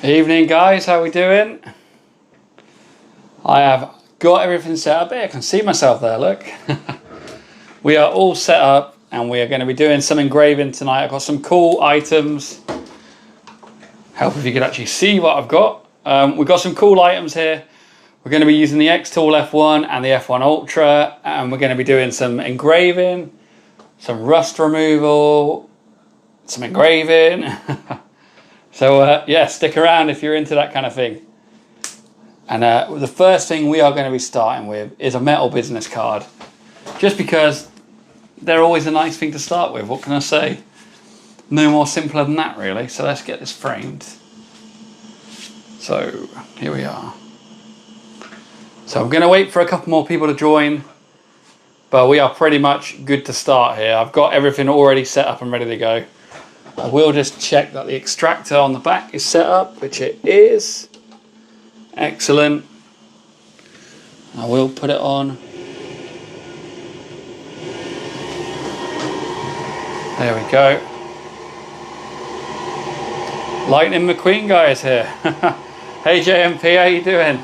Evening guys, how we doing? I have got everything set up here. I can see myself there, look. We are all set up and we are going to be doing some engraving tonight. I've got some cool items. Help if you could actually see what I've got. We've got some cool items here. We're going to be using the xTool F1 and the F1 Ultra, and we're going to be doing some engraving, some rust removal, some engraving. So yeah, stick around if you're into that kind of thing. And the first thing we are going to be starting with is a metal business card. Just because they're always a nice thing to start with. What can I say? No more simpler than that, really. So let's get this framed. So here we are. So I'm going to wait for a couple more people to join. But we are pretty much good to start here. I've got everything already set up and ready to go. I will just check that the extractor on the back is set up, which it is. Excellent. I will put it on. There we go. Lightning McQueen guy is here. Hey JMP, how you doing?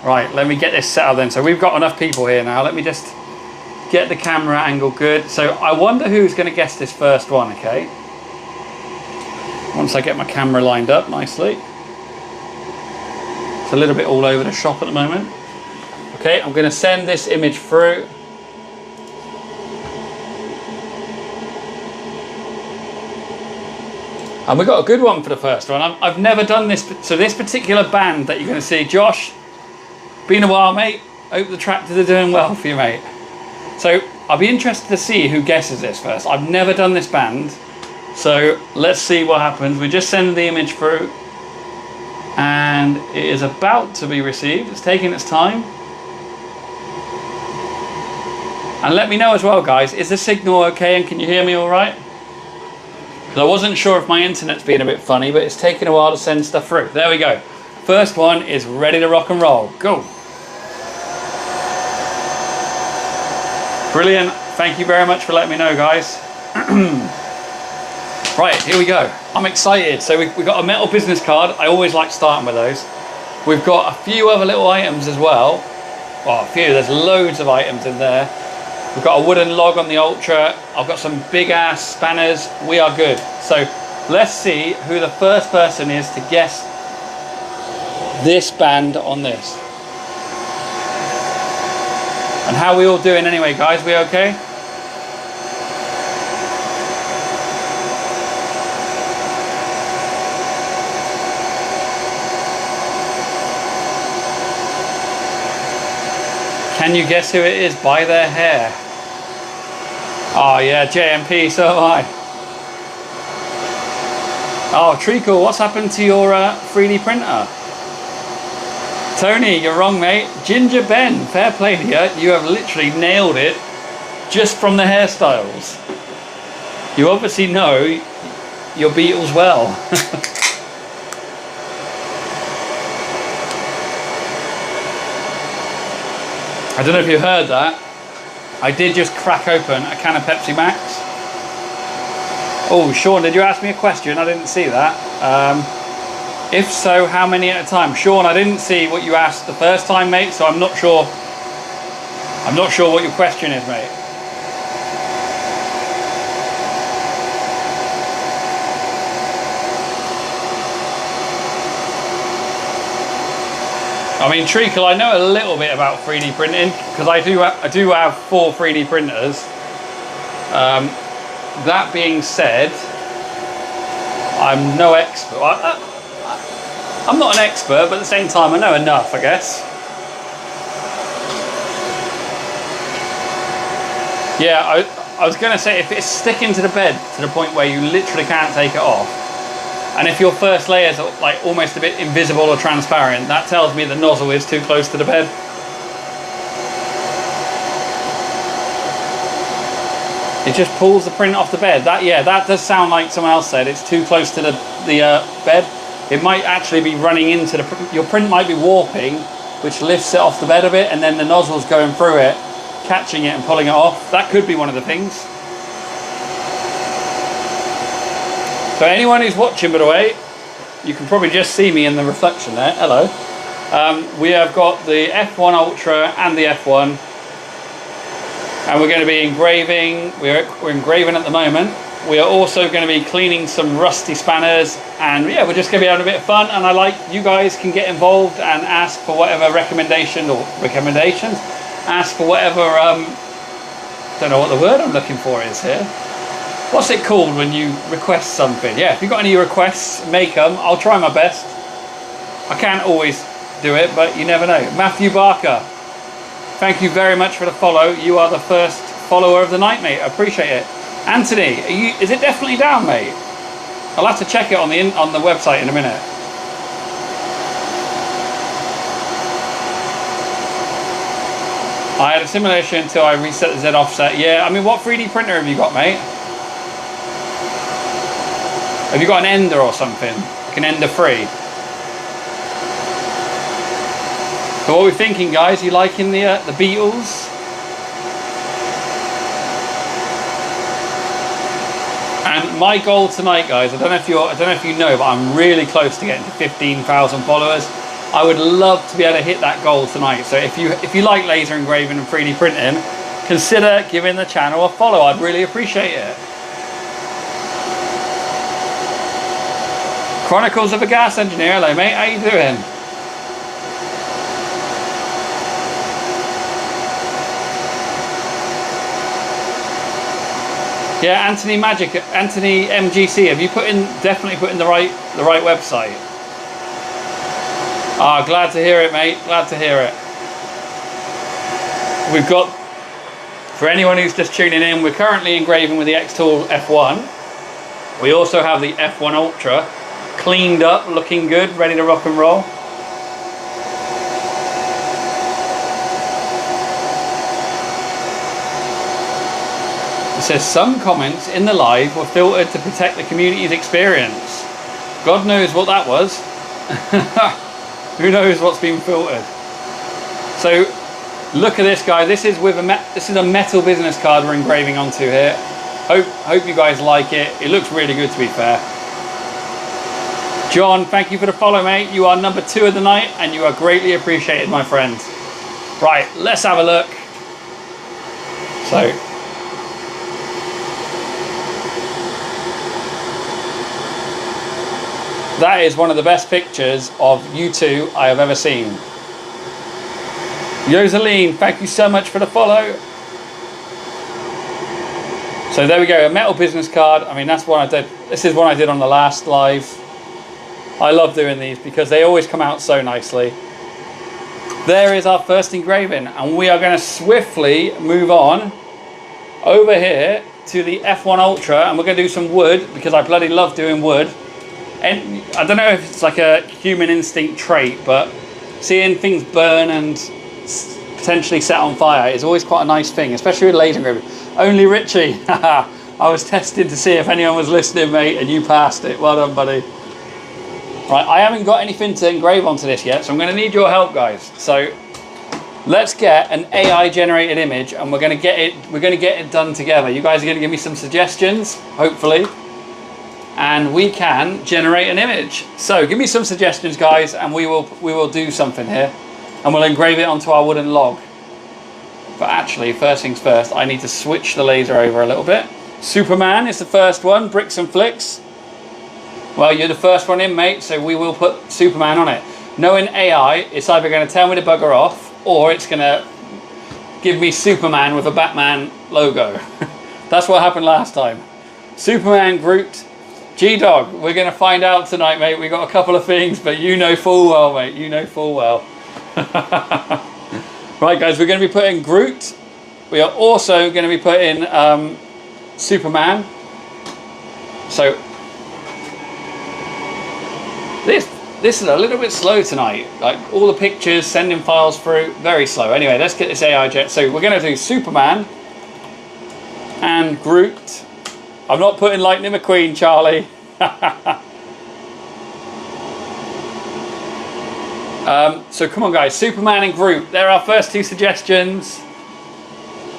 Right, let me get this set up then. So we've got enough people here now. Let me just get the camera angle good. So I wonder who's going to guess this first one, okay? Once I get my camera lined up nicely. It's a little bit all over the shop at the moment. Okay, I'm going to send this image through. And we got a good one for the first one. I've never done this. So this particular band that you're going to see, Josh, been a while, mate. Hope the tractors are doing well for you, mate. So I'll be interested to see who guesses this first. I've never done this band. So let's see what happens. We just send the image through and it is about to be received. It's taking its time. And let me know as well, guys, is the signal okay and can you hear me all right? Because I wasn't sure if my internet's being a bit funny, but it's taking a while to send stuff through. There we go. First one is ready to rock and roll. Go. Brilliant. Thank you very much for letting me know, guys. Right, here we go. I'm excited. So we've got a metal business card. I always like starting with those. We've got a few other little items as well. Well, a few. There's loads of items in there. We've got a wooden log on the Ultra. I've got some big ass spanners. We are good. So let's see who the first person is to guess this band on this. And how are we all doing anyway, guys? We okay? Can you guess who it is by their hair? Oh yeah, JMP, so am I. Oh, Treacle, what's happened to your 3D printer? Tony, you're wrong, mate. Ginger Ben, fair play to you. You have literally nailed it just from the hairstyles. You obviously know your Beatles well. I don't know if you heard that. I did just crack open a can of Pepsi Max. Oh, Sean, did you ask me a question? I didn't see that. If so, how many at a time? Sean, I didn't see what you asked the first time, mate, so I'm not sure. I'm not sure what your question is, mate. I mean, Treacle, I know a little bit about 3D printing because I do have 4 3D printers. That being said, I'm no expert. I'm not an expert, but at the same time, I know enough, I guess. Yeah, I was going to say, if it's sticking to the bed to the point where you literally can't take it off, and if your first layer is like almost a bit invisible or transparent, that tells me the nozzle is too close to the bed. It just pulls the print off the bed. That does sound like someone else said it's too close to the bed. It might actually be running into your print might be warping, which lifts it off the bed a bit, and then the nozzle's going through it, catching it and pulling it off. That could be one of the things. So anyone who's watching, by the way, you can probably just see me in the reflection there. Hello. We have got the F1 Ultra and the F1, and we're going to be engraving. We're engraving at the moment. We are also going to be cleaning some rusty spanners, and yeah, we're just going to be having a bit of fun. And I like you guys can get involved and ask for whatever recommendations. Ask for whatever. Don't know what the word I'm looking for is here. What's it called when you request something? Yeah, if you've got any requests, make them. I'll try my best. I can't always do it, but you never know. Matthew Barker, thank you very much for the follow. You are the first follower of the night, mate. I appreciate it. Anthony, is it definitely down, mate? I'll have to check it on the website in a minute. I had a similar issue until I reset the Z offset. Yeah, I mean, what 3D printer have you got, mate? Have you got an Ender or something? Like an Ender 3? So what we're thinking, guys, you liking the Beatles? And my goal tonight, guys, I don't know if you know, but I'm really close to getting to 15,000 followers. I would love to be able to hit that goal tonight. So if you like laser engraving and 3D printing, consider giving the channel a follow. I'd really appreciate it. Chronicles of a Gas Engineer. Hello, mate. How you doing? Yeah, Anthony MGC. Have you definitely put in the right website? Ah, glad to hear it, mate. Glad to hear it. We've got, for anyone who's just tuning in, we're currently engraving with the xTool F1. We also have the F1 Ultra, cleaned up, looking good, ready to rock and roll. It says some comments in the live were filtered to protect the community's experience. God knows what that was. Who knows what's been filtered? So look at this, guy. This is a metal business card we're engraving onto here. Hope you guys like it. It looks really good, to be fair. John, thank you for the follow, mate. You are number 2 of the night, and you are greatly appreciated, my friend. Right, let's have a look. So. That is one of the best pictures of you two I have ever seen. Yoseline, thank you so much for the follow. So there we go, a metal business card. I mean, that's what I did. This is one I did on the last live. I love doing these because they always come out so nicely. There is our first engraving, and we are going to swiftly move on over here to the F1 Ultra, and we're going to do some wood because I bloody love doing wood. And I don't know if it's like a human instinct trait, but seeing things burn and potentially set on fire is always quite a nice thing, especially with laser engraving. Only Richie, I was testing to see if anyone was listening, mate, and you passed it. Well done, buddy. Right, I haven't got anything to engrave onto this yet, so I'm going to need your help, guys. So let's get an AI generated image, and we're going to get it done together. You guys are going to give me some suggestions, hopefully. And we can generate an image. So give me some suggestions, guys, and we will do something here, and we'll engrave it onto our wooden log. But actually, first things first, I need to switch the laser over a little bit. Superman is the first one, bricks and flicks. Well, you're the first one in, mate, so we will put Superman on it. Knowing AI, it's either going to tell me to bugger off, or it's going to give me Superman with a Batman logo. That's what happened last time. Superman, Groot, G-Dog, we're going to find out tonight, mate. We got a couple of things, but you know full well, mate. You know full well. Right, guys, we're going to be putting Groot. We are also going to be putting Superman. So this is a little bit slow tonight. Like all the pictures, sending files through, very slow. Anyway, let's get this AI jet. So we're going to do Superman and Groot. I'm not putting Lightning McQueen, Charlie. So come on, guys. Superman and Groot. They're our first 2 suggestions.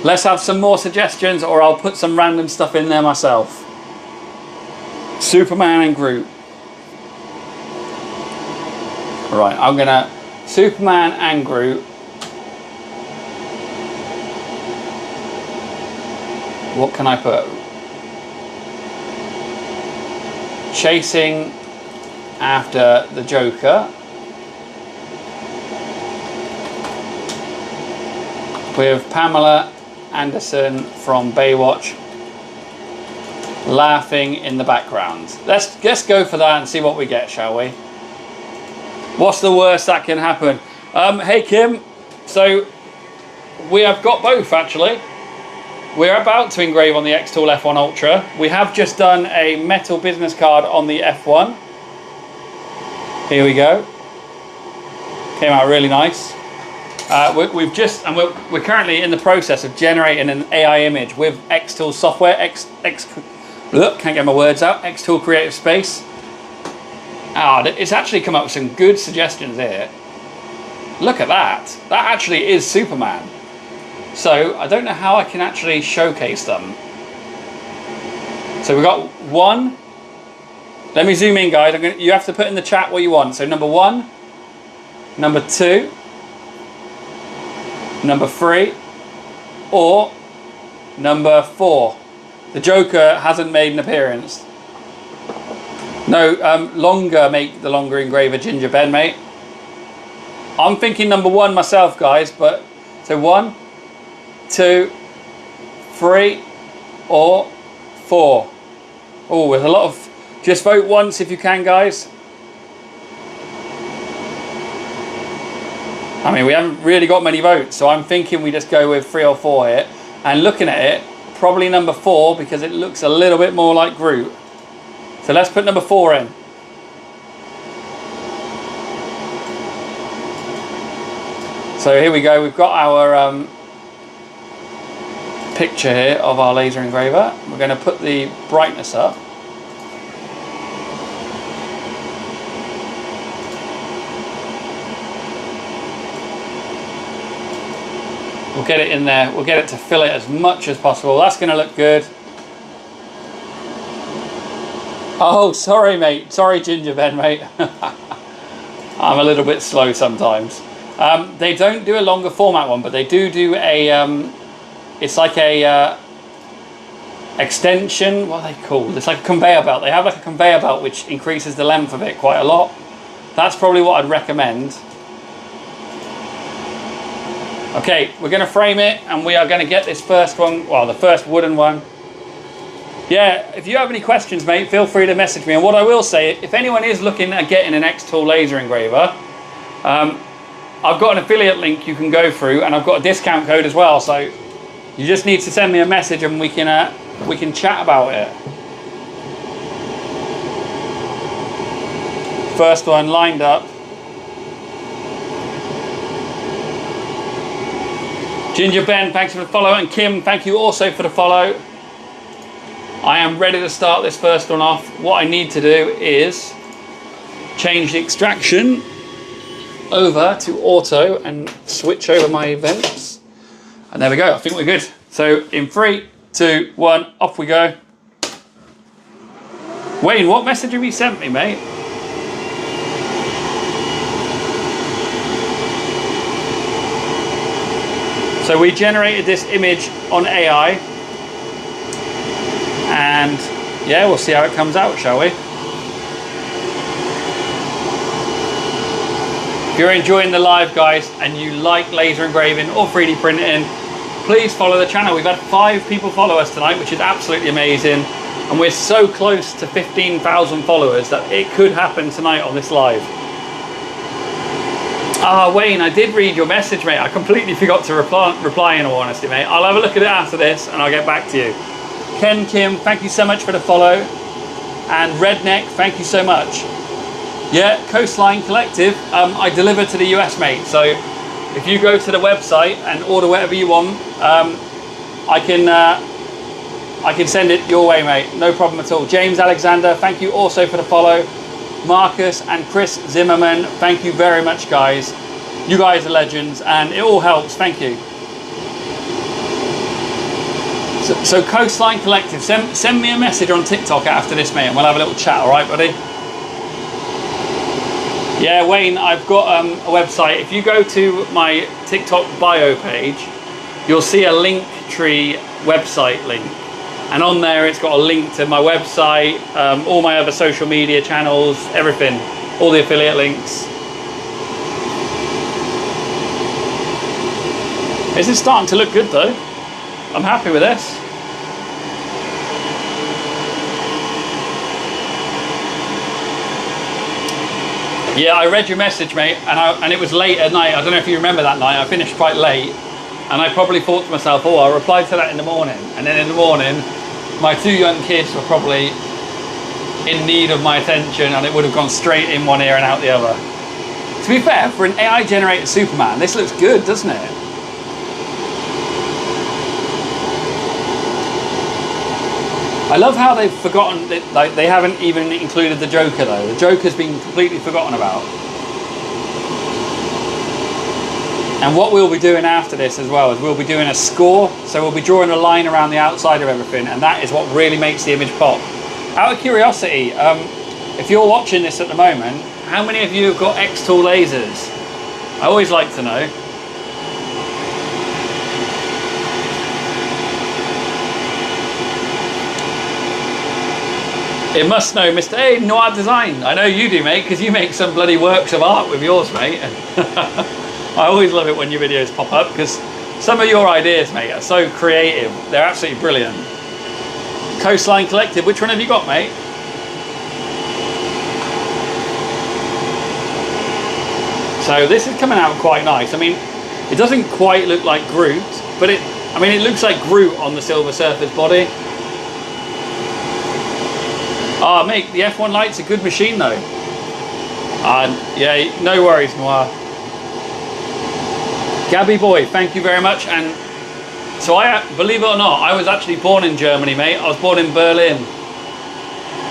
Let's have some more suggestions, or I'll put some random stuff in there myself. Superman and Groot. Right, I'm gonna Superman and Groot. What can I put? Chasing after the Joker. With Pamela Anderson from Baywatch laughing in the background. Let's go for that and see what we get, shall we? What's the worst that can happen? Hey Kim, so we have got both actually. We're about to engrave on the xTool F1 Ultra. We have just done a metal business card on the F1. Here we go. Came out really nice. We're currently in the process of generating an AI image with xTool software. Can't get my words out. xTool Creative Space. It's actually come up with some good suggestions here. Look at that. That actually is Superman. So I don't know how I can actually showcase them. So we've got one. Let me zoom in, guys. You have to put in the chat what you want. So number 1, number 2, number 3, or number 4. The Joker hasn't made an appearance. No, make the longer engraver Ginger Ben, mate. I'm thinking number 1 myself, guys, but so 1, 2, 3, or 4. Oh, there's a lot of. Just vote once if you can, guys. I mean, we haven't really got many votes, so I'm thinking we just go with 3 or 4 here. And looking at it, probably number 4 because it looks a little bit more like Groot. So let's put number 4 in. So here we go. We've got our picture here of our laser engraver. We're going to put the brightness up. We'll get it in there. We'll get it to fill it as much as possible. That's going to look good. Oh, sorry, mate. Sorry, Ginger Ben, mate. I'm a little bit slow sometimes. They don't do a longer format one, but they do a... it's like a extension. What are they called? It's like a conveyor belt. They have like a conveyor belt which increases the length of it quite a lot. That's probably what I'd recommend. Okay, we're going to frame it and we are going to get this first one, well, the first wooden one. Yeah, if you have any questions, mate, feel free to message me. And what I will say, if anyone is looking at getting an xTool laser engraver, I've got an affiliate link you can go through and I've got a discount code as well. So you just need to send me a message and we can chat about it. First one lined up. Ginger Ben, thanks for the follow, and Kim, thank you also for the follow. I am ready to start this first one off. What I need to do is change the extraction over to auto and switch over my events. And there we go, I think we're good. So in 3, 2, 1, off we go. Wayne, what message have you sent me, mate? So we generated this image on AI, and yeah, we'll see how it comes out, shall we? If you're enjoying the live, guys, and you like laser engraving or 3D printing, please follow the channel. We've had 5 people follow us tonight, which is absolutely amazing, and we're so close to 15,000 followers that it could happen tonight on this live. Ah, Wayne, I did read your message, mate. I completely forgot to reply in all honesty, mate. I'll have a look at it after this and I'll get back to you. Ken Kim, thank you so much for the follow. And Redneck, thank you so much. Yeah, Coastline Collective, I deliver to the US, mate. So if you go to the website and order whatever you want, I can send it your way, mate. No problem at all. James Alexander, thank you also for the follow. Marcus and Chris Zimmerman, thank you very much, guys. You guys are legends and it all helps. Thank you. So Coastline Collective, send me a message on TikTok after this, mate, and we'll have a little chat, all right, buddy? Yeah, Wayne, I've got a website. If you go to my TikTok bio page, you'll see a Linktree website link. And on there, it's got a link to my website, all my other social media channels, everything, all the affiliate links. This is starting to look good though. I'm happy with this. Yeah, I read your message, mate, and it was late at night. I don't know if you remember that night. I finished quite late, and I probably thought to myself, oh, I'll reply to that in the morning. And then in the morning, my 2 young kids were probably in need of my attention, and it would have gone straight in one ear and out the other. To be fair, for an AI-generated Superman, this looks good, doesn't it? I love how they've forgotten, like they haven't even included the Joker though. The Joker's been completely forgotten about. And what we'll be doing after this as well is we'll be doing a score. So we'll be drawing a line around the outside of everything, and that is what really makes the image pop. Out of curiosity, if you're watching this at the moment, how many of you have got xTool lasers? I always like to know. It must know Mr. A, Noir Design. I know you do, mate, because you make some bloody works of art with yours, mate. I always love it when your videos pop up, because some of your ideas, mate, are so creative. They're absolutely brilliant. Coastline Collective, which one have you got, mate? So this is coming out quite nice. I mean, it doesn't quite look like Groot, but it looks like Groot on the Silver Surfer's body. Ah, mate, the F1 Lite's a good machine though. Yeah, no worries, Noir. Gabby boy, thank you very much. And so believe it or not, I was actually born in Germany, mate. I was born in Berlin.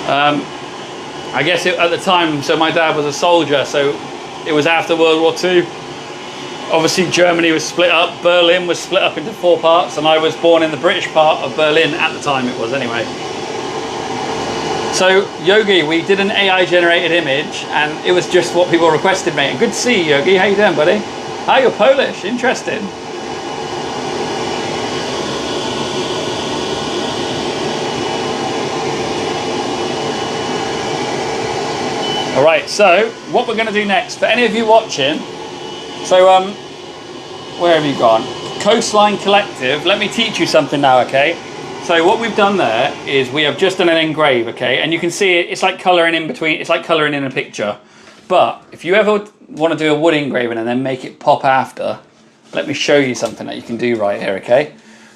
I guess at the time, so my dad was a soldier, so it was after World War II. Obviously Germany was split up, Berlin was split up into 4 parts, and I was born in the British part of Berlin at the time it was anyway. So Yogi, we did an AI generated image and it was just what people requested, mate. And good to see you, Yogi. How you doing, buddy? Ah, you're Polish, interesting. All right, so what we're gonna do next, for any of you watching, so where have you gone? Coastline Collective, let me teach you something now, okay? So what we've done there is we have just done an engrave, okay? And you can see it's like colouring in between, it's like colouring in a picture. But if you ever want to do a wood engraving and then make it pop after, let me show you something that you can do right here, okay?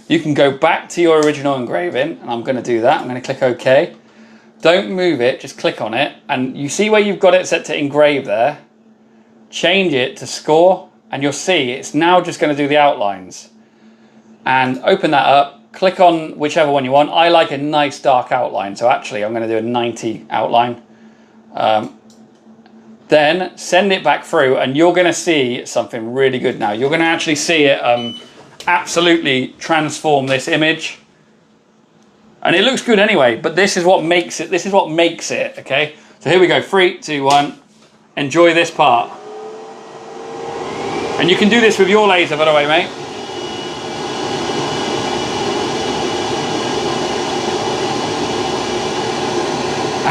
You can go back to your original engraving, and I'm going to do that. I'm going to click OK. Don't move it, just click on it. And you see where you've got it set to engrave there? Change it to score, and you'll see it's now just going to do the outlines. And open that up. Click on whichever one you want. I like a nice dark outline, so actually I'm going to do a 90 outline. Then send it back through and you're going to see something really good now. You're going to actually see it absolutely transform this image. And it looks good anyway, but this is what makes it. This is what makes it, okay? So here we go, 3, 2, 1. Enjoy this part. And you can do this with your laser, by the way, mate.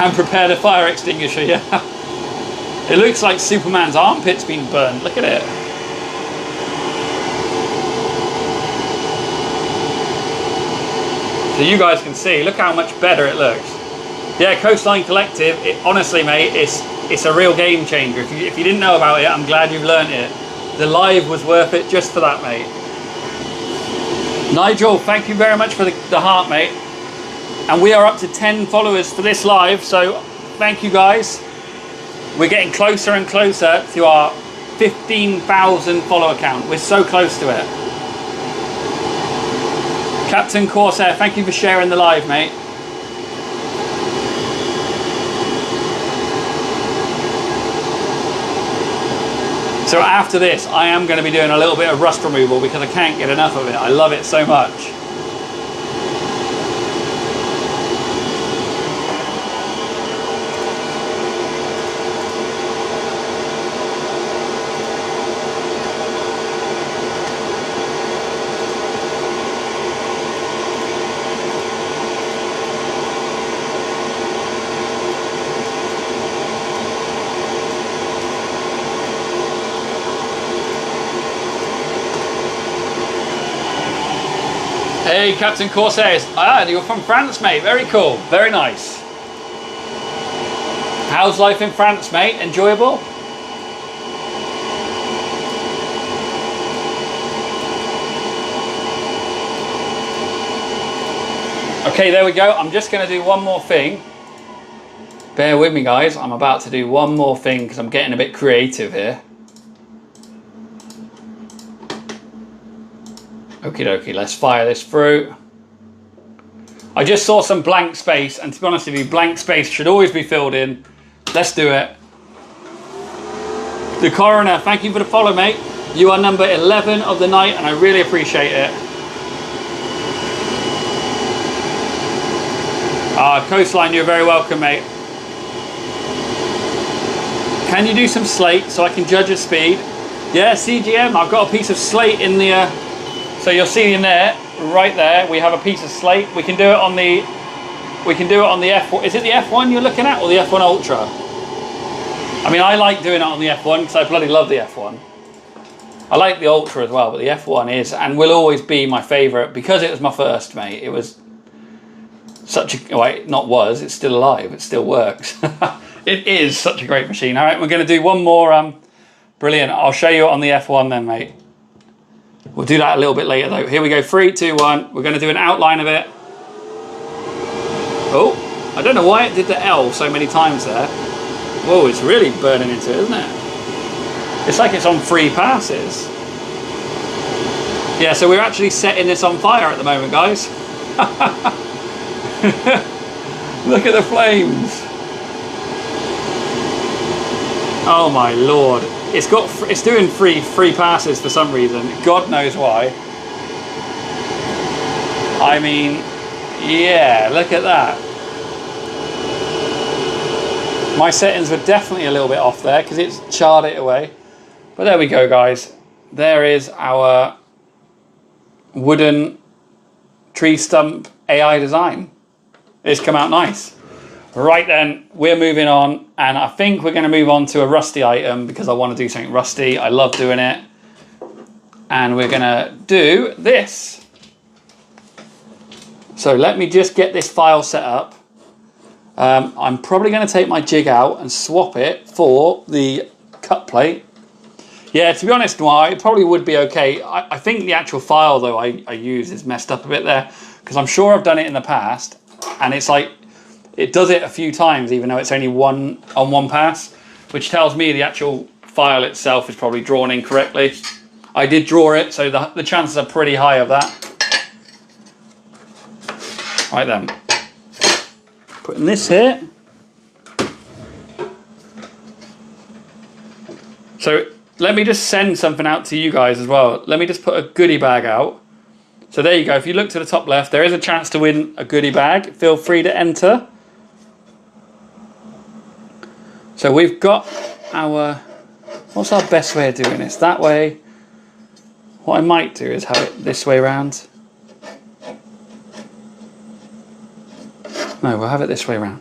And prepare the fire extinguisher, yeah. It looks like Superman's armpit's been burned. Look at it. So you guys can see, look how much better it looks. Yeah, Coastline Collective, honestly, mate, it's a real game changer. If you didn't know about it, I'm glad you've learned it. The live was worth it just for that, mate. Nigel, thank you very much for the heart, mate. And we are up to 10 followers for this live, so thank you guys. We're getting closer and closer to our 15,000 follower count. We're so close to it. Captain Corsair, thank you for sharing the live, mate. So after this, I am going to be doing a little bit of rust removal because I can't get enough of it. I love it so much. Hey, Captain Corsairs. Ah, you're from France, mate. Very cool. Very nice. How's life in France, mate? Enjoyable? Okay, there we go. I'm just going to do one more thing. Bear with me, guys. I'm about to do one more thing because I'm getting a bit creative here. Okie dokie, let's fire this through. I just saw some blank space, and to be honest with you, blank space should always be filled in. Let's do it. The Coroner, thank you for the follow, mate. You are number 11 of the night, and I really appreciate it. Coastline, you're very welcome, mate. Can you do some slate so I can judge its speed? Yeah, CGM, I've got a piece of slate in the... so you'll see in there, right there, we have a piece of slate. We can do it on the... we can do it on the F1. Is it the F1 you're looking at, or the F1 Ultra? I mean, I like doing it on the F1 because I bloody love the F1. I like the Ultra as well, but the F1 is and will always be my favourite because it was my first, mate. It was such a... well, not was, it's still alive, it still works. It is such a great machine. All right, we're going to do one more. Brilliant. I'll show you it on the F1 then, mate. We'll do that a little bit later, though. Here we go. 3, 2, 1. We're going to do an outline of it. Oh, I don't know why it did the L so many times there. Whoa, it's really burning into it, isn't it? It's like it's on 3 passes. Yeah, so we're actually setting this on fire at the moment, guys. Look at the flames. Oh my lord. It's doing three passes for some reason. God knows why. I mean, yeah, look at that. My settings were definitely a little bit off there because it's charred it away. But there we go, guys. There is our wooden tree stump AI design. It's come out nice. Right then, we're moving on, and I think we're going to move on to a rusty item because I want to do something rusty. I love doing it. And we're going to do this. So let me just get this file set up. I'm probably going to take my jig out and swap it for the cut plate. Yeah, to be honest, Noir, it probably would be okay. I think the actual file, though, I use is messed up a bit there because I'm sure I've done it in the past, and it's like, it does it a few times, even though it's only one pass, which tells me the actual file itself is probably drawn incorrectly. I did draw it, so the chances are pretty high of that. Right then, putting this here. So let me just send something out to you guys as well. Let me just put a goodie bag out. So there you go. If you look to the top left, there is a chance to win a goodie bag. Feel free to enter. So we've got our... what's our best way of doing this? That way. What I might do is have it this way around. No, we'll have it this way around.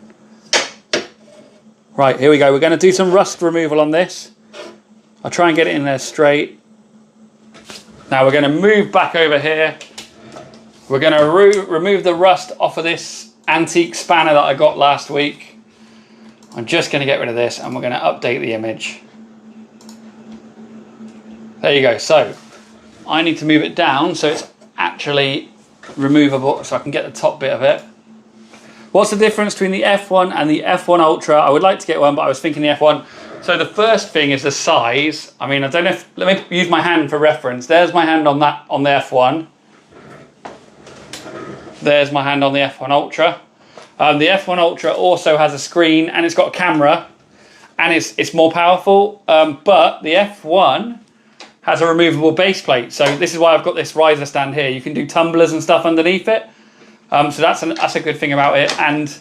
Right, here we go. We're going to do some rust removal on this. I'll try and get it in there straight. Now we're going to move back over here. We're going to remove the rust off of this antique spanner that I got last week. I'm just going to get rid of this, and we're going to update the image. There you go. So I need to move it down so it's actually removable, so I can get the top bit of it. What's the difference between the F1 and the F1 Ultra? I would like to get one, but I was thinking the F1. So the first thing is the size. I mean, I don't know if... let me use my hand for reference. There's my hand on that, on the F1. There's my hand on the F1 Ultra. The F1 Ultra also has a screen, and it's got a camera, and it's more powerful. But the F1 has a removable base plate. So this is why I've got this riser stand here. You can do tumblers and stuff underneath it. So that's a good thing about it. And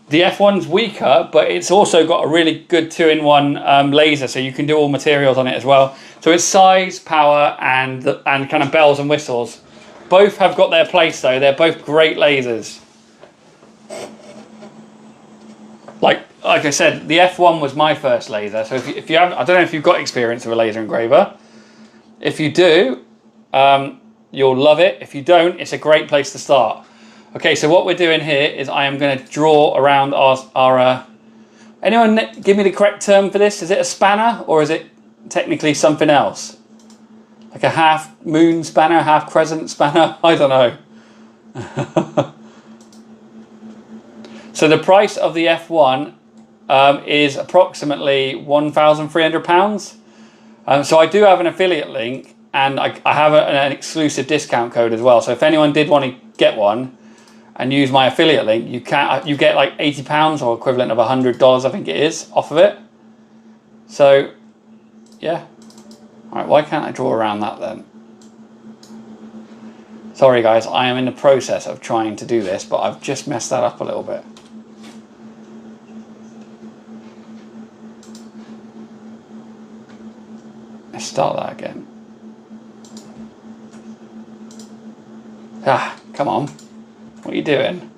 the F1's weaker, but it's also got a really good 2-in-1 laser, so you can do all materials on it as well. So it's size, power, and kind of bells and whistles. Both have got their place though. They're both great lasers. Like I said, the F1 was my first laser. So if you have, I don't know if you've got experience with a laser engraver. If you do, you'll love it. If you don't, it's a great place to start. Okay, so what we're doing here is I am going to draw around our anyone give me the correct term for this? Is it a spanner or is it technically something else? Like a half moon spanner, half crescent spanner? I don't know. So the price of the F1 is approximately £1,300. So I do have an affiliate link, and I have an exclusive discount code as well. So if anyone did want to get one and use my affiliate link, you get like £80 or equivalent of $100, I think it is, off of it. So yeah. All right, why can't I draw around that then? Sorry guys, I am in the process of trying to do this, but I've just messed that up a little bit. Let's start that again. Ah, come on. What are you doing?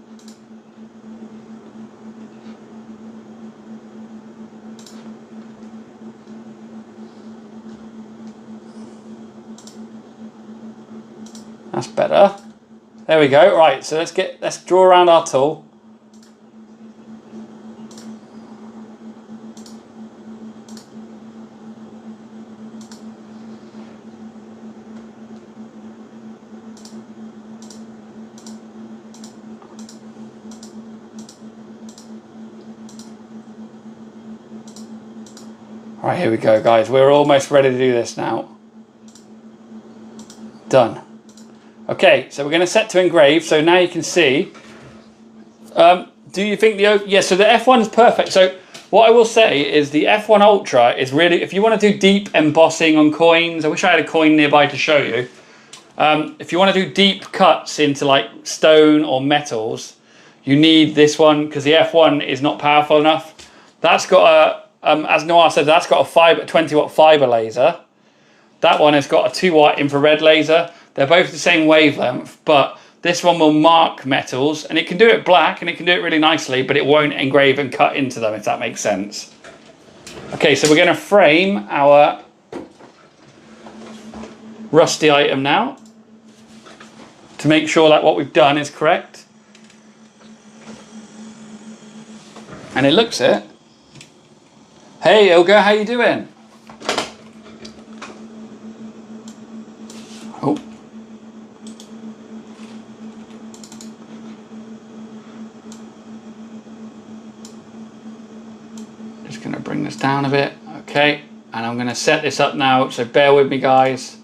That's better. There we go. Right, so let's draw around our tool. Right, here we go, guys. We're almost ready to do this now. Done. Okay, so we're going to set to engrave. So now you can see. Do you think so the F1 is perfect. So what I will say is the F1 Ultra is really, if you want to do deep embossing on coins, I wish I had a coin nearby to show you. If you want to do deep cuts into like stone or metals, you need this one because the F1 is not powerful enough. That's got as Noir said, that's got a 20 watt fiber laser. That one has got a 2 watt infrared laser. They're both the same wavelength, but this one will mark metals, and it can do it black, and it can do it really nicely, but it won't engrave and cut into them, if that makes sense. Okay, so we're going to frame our rusty item now to make sure that what we've done is correct. And it looks it. Hey, Ilga, how you doing? Oh. Just going to bring this down a bit. Okay, and I'm going to set this up now, so bear with me, guys.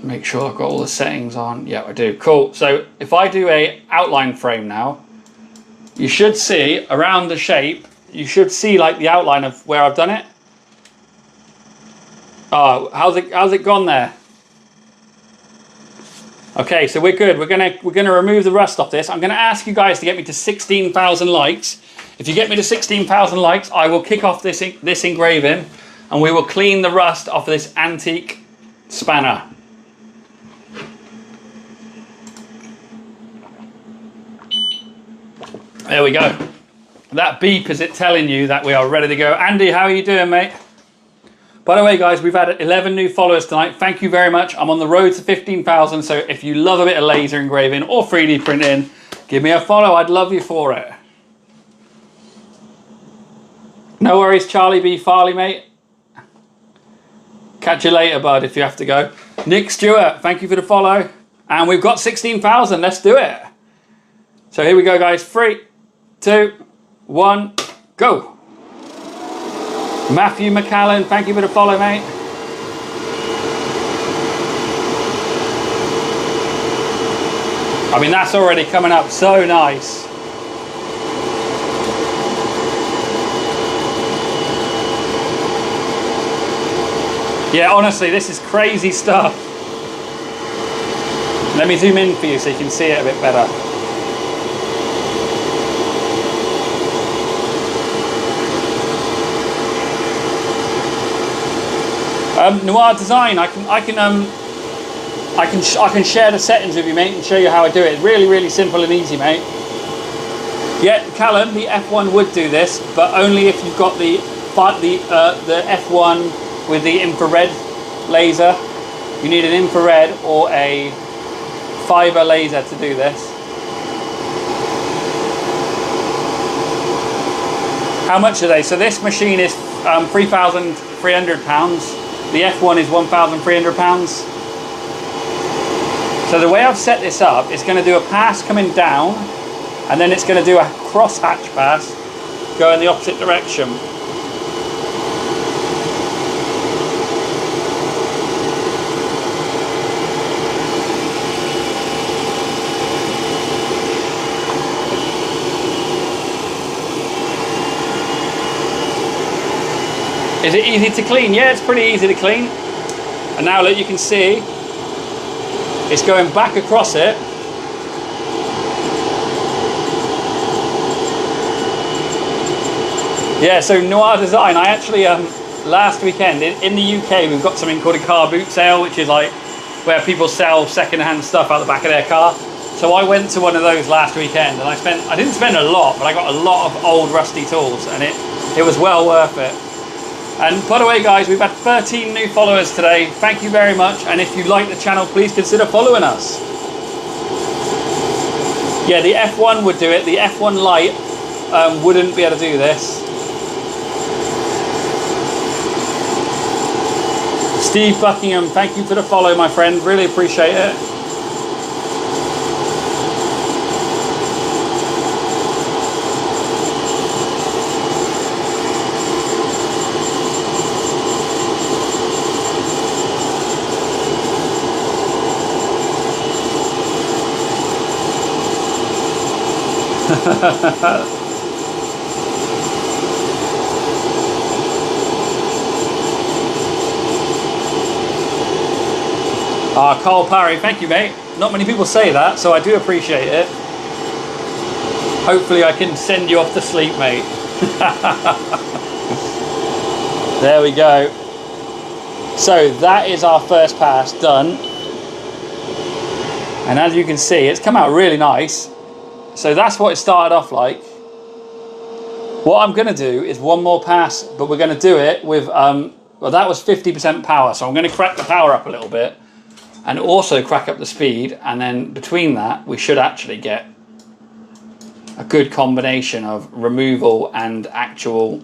Make sure I've got all the settings on. Yeah, I do. Cool. So if I do a outline frame now, you should see around the shape, you should see like the outline of where I've done it. Oh, how's it gone there? Okay, so we're good. We're gonna remove the rust off this. I'm gonna ask you guys to get me to 16,000 likes. If you get me to 16,000 likes, I will kick off this engraving, and we will clean the rust off of this antique spanner. There we go. That beep is it telling you that we are ready to go. Andy, how are you doing, mate? By the way, guys, we've had 11 new followers tonight. Thank you very much. I'm on the road to 15,000. So if you love a bit of laser engraving or 3D printing, give me a follow. I'd love you for it. No worries, Charlie B. Farley, mate. Catch you later, bud, if you have to go. Nick Stewart, thank you for the follow. And we've got 16,000. Let's do it. So here we go, guys. 3, 2, 1, go. Matthew McCallan, thank you for the follow, mate. I mean, that's already coming up so nice. Yeah, honestly, this is crazy stuff. Let me zoom in for you so you can see it a bit better. Noir Design, I can share the settings with you, mate, and show you how I do it. Really, really simple and easy, mate. Yeah, Callum, the F1 would do this, but only if you've got the F1 with the infrared laser. You need an infrared or a fiber laser to do this. How much are they? So this machine is £3,300. The F1 is £1,300. So the way I've set this up, it's going to do a pass coming down, and then it's going to do a cross-hatch pass going in the opposite direction. Is it easy to clean? Yeah, it's pretty easy to clean. And now look, you can see it's going back across it. Yeah, so Noir Design, I actually, last weekend, in the UK, we've got something called a car boot sale, which is like where people sell second-hand stuff out the back of their car. So I went to one of those last weekend, and I didn't spend a lot, but I got a lot of old rusty tools, and it was well worth it. And by the way, guys, we've had 13 new followers today. Thank you very much. And if you like the channel, please consider following us. Yeah, the F1 would do it. The F1 Lite wouldn't be able to do this. Steve Buckingham, thank you for the follow, my friend. Really appreciate it. Carl Parry, thank you, mate. Not many people say that, so I do appreciate it. Hopefully I can send you off to sleep, mate. There we go. So that is our first pass done. And as you can see, it's come out really nice. So that's what it started off like. What I'm going to do is one more pass, but we're going to do it with, well, that was 50% power. So I'm going to crack the power up a little bit and also crack up the speed. And then between that, we should actually get a good combination of removal and actual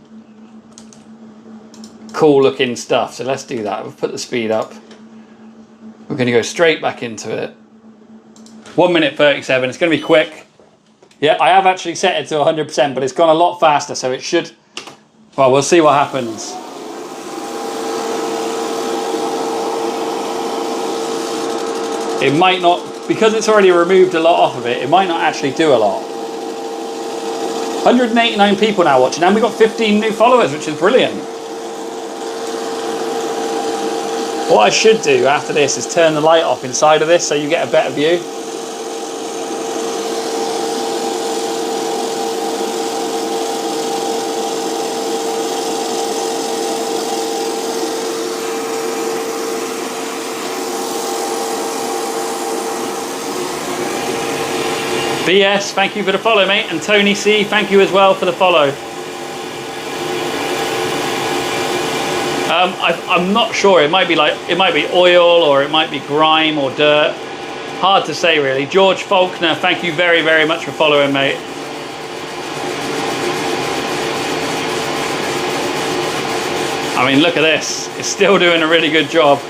cool looking stuff. So let's do that. We'll put the speed up. We're going to go straight back into it. 1 minute 37. It's going to be quick. Yeah, I have actually set it to 100%, but it's gone a lot faster, so it should... Well, we'll see what happens. It might not... Because it's already removed a lot off of it, it might not actually do a lot. 189 people now watching, and we've got 15 new followers, which is brilliant. What I should do after this is turn the light off inside of this so you get a better view. BS, thank you for the follow, mate. And Tony C, thank you as well for the follow. I'm not sure. It might be oil, or it might be grime or dirt. Hard to say, really. George Faulkner, thank you very, very much for following, mate. I mean, look at this. It's still doing a really good job.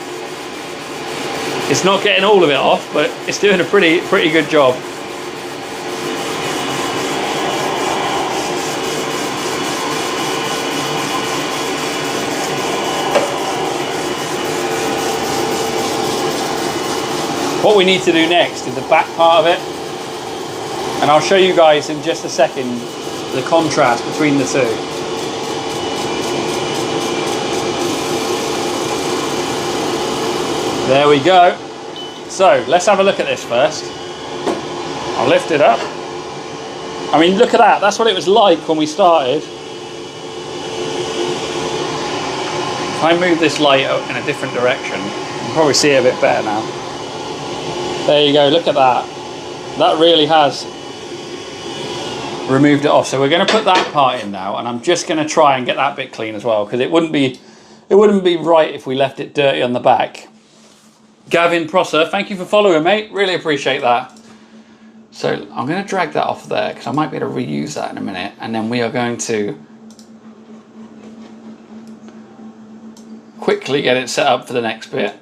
It's not getting all of it off, but it's doing a pretty good job. What we need to do next is the back part of it, and I'll show you guys in just a second the contrast between the two. There we go. So let's have a look at this first. I'll lift it up. I mean, look at that. That's what it was like when we started. If I move this light in a different direction, you can probably see it a bit better now. There you go, look at that. That really has removed it off. So we're going to put that part in now, and I'm just going to try and get that bit clean as well, because it wouldn't be right if we left it dirty on the back. Gavin Prosser, thank you for following, mate. Really appreciate that. So I'm going to drag that off there because I might be able to reuse that in a minute, and then we are going to quickly get it set up for the next bit.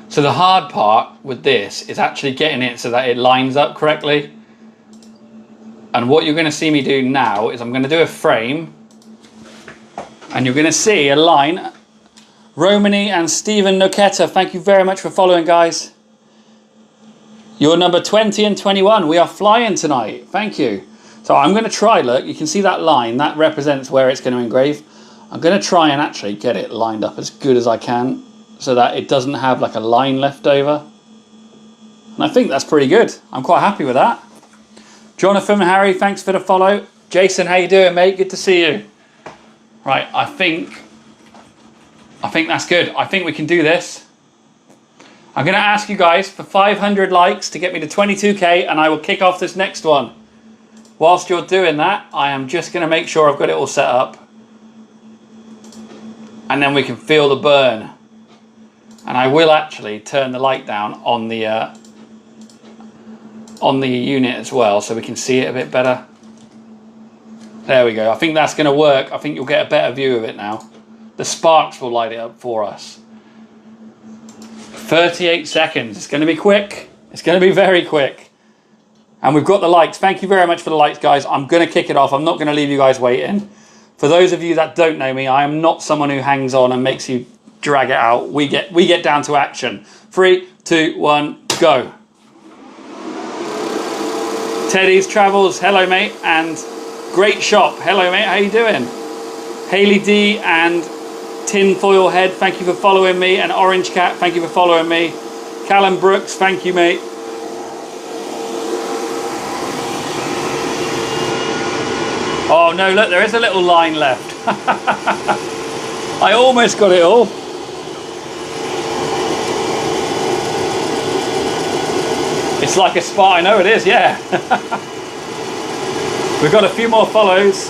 So the hard part with this is actually getting it so that it lines up correctly. And what you're going to see me do now is I'm going to do a frame, and you're going to see a line. Romany and Stephen Noketa, thank you very much for following, guys. You're number 20 and 21. We are flying tonight. Thank you. So I'm going to try, look, you can see that line. That represents where it's going to engrave. I'm going to try and actually get it lined up as good as I can so that it doesn't have like a line left over. And I think that's pretty good. I'm quite happy with that. Jonathan, Harry, thanks for the follow. Jason, how you doing, mate? Good to see you. Right, I think that's good. I think we can do this. I'm going to ask you guys for 500 likes to get me to 22k, and I will kick off this next one. Whilst you're doing that, I am just going to make sure I've got it all set up. And then we can feel the burn. And I will actually turn the light down on the unit as well, so we can see it a bit better. There we go. I think that's going to work. I think you'll get a better view of it now. The sparks will light it up for us. 38 seconds. It's going to be quick. It's going to be very quick. And we've got the likes. Thank you very much for the likes, guys. I'm going to kick it off. I'm not going to leave you guys waiting. For those of you that don't know me, I am not someone who hangs on and makes you drag it out. We get down to action. 3, 2, 1, go. Teddy's Travels. Hello, mate. And Great Shop. Hello, mate. How you doing? Haley D and Tinfoil Head, thank you for following me. And Orange Cat, thank you for following me. Callum Brooks, thank you, mate. Oh no, look, there is a little line left. I almost got it all. It's like a spot, I know it is, yeah. We've got a few more follows.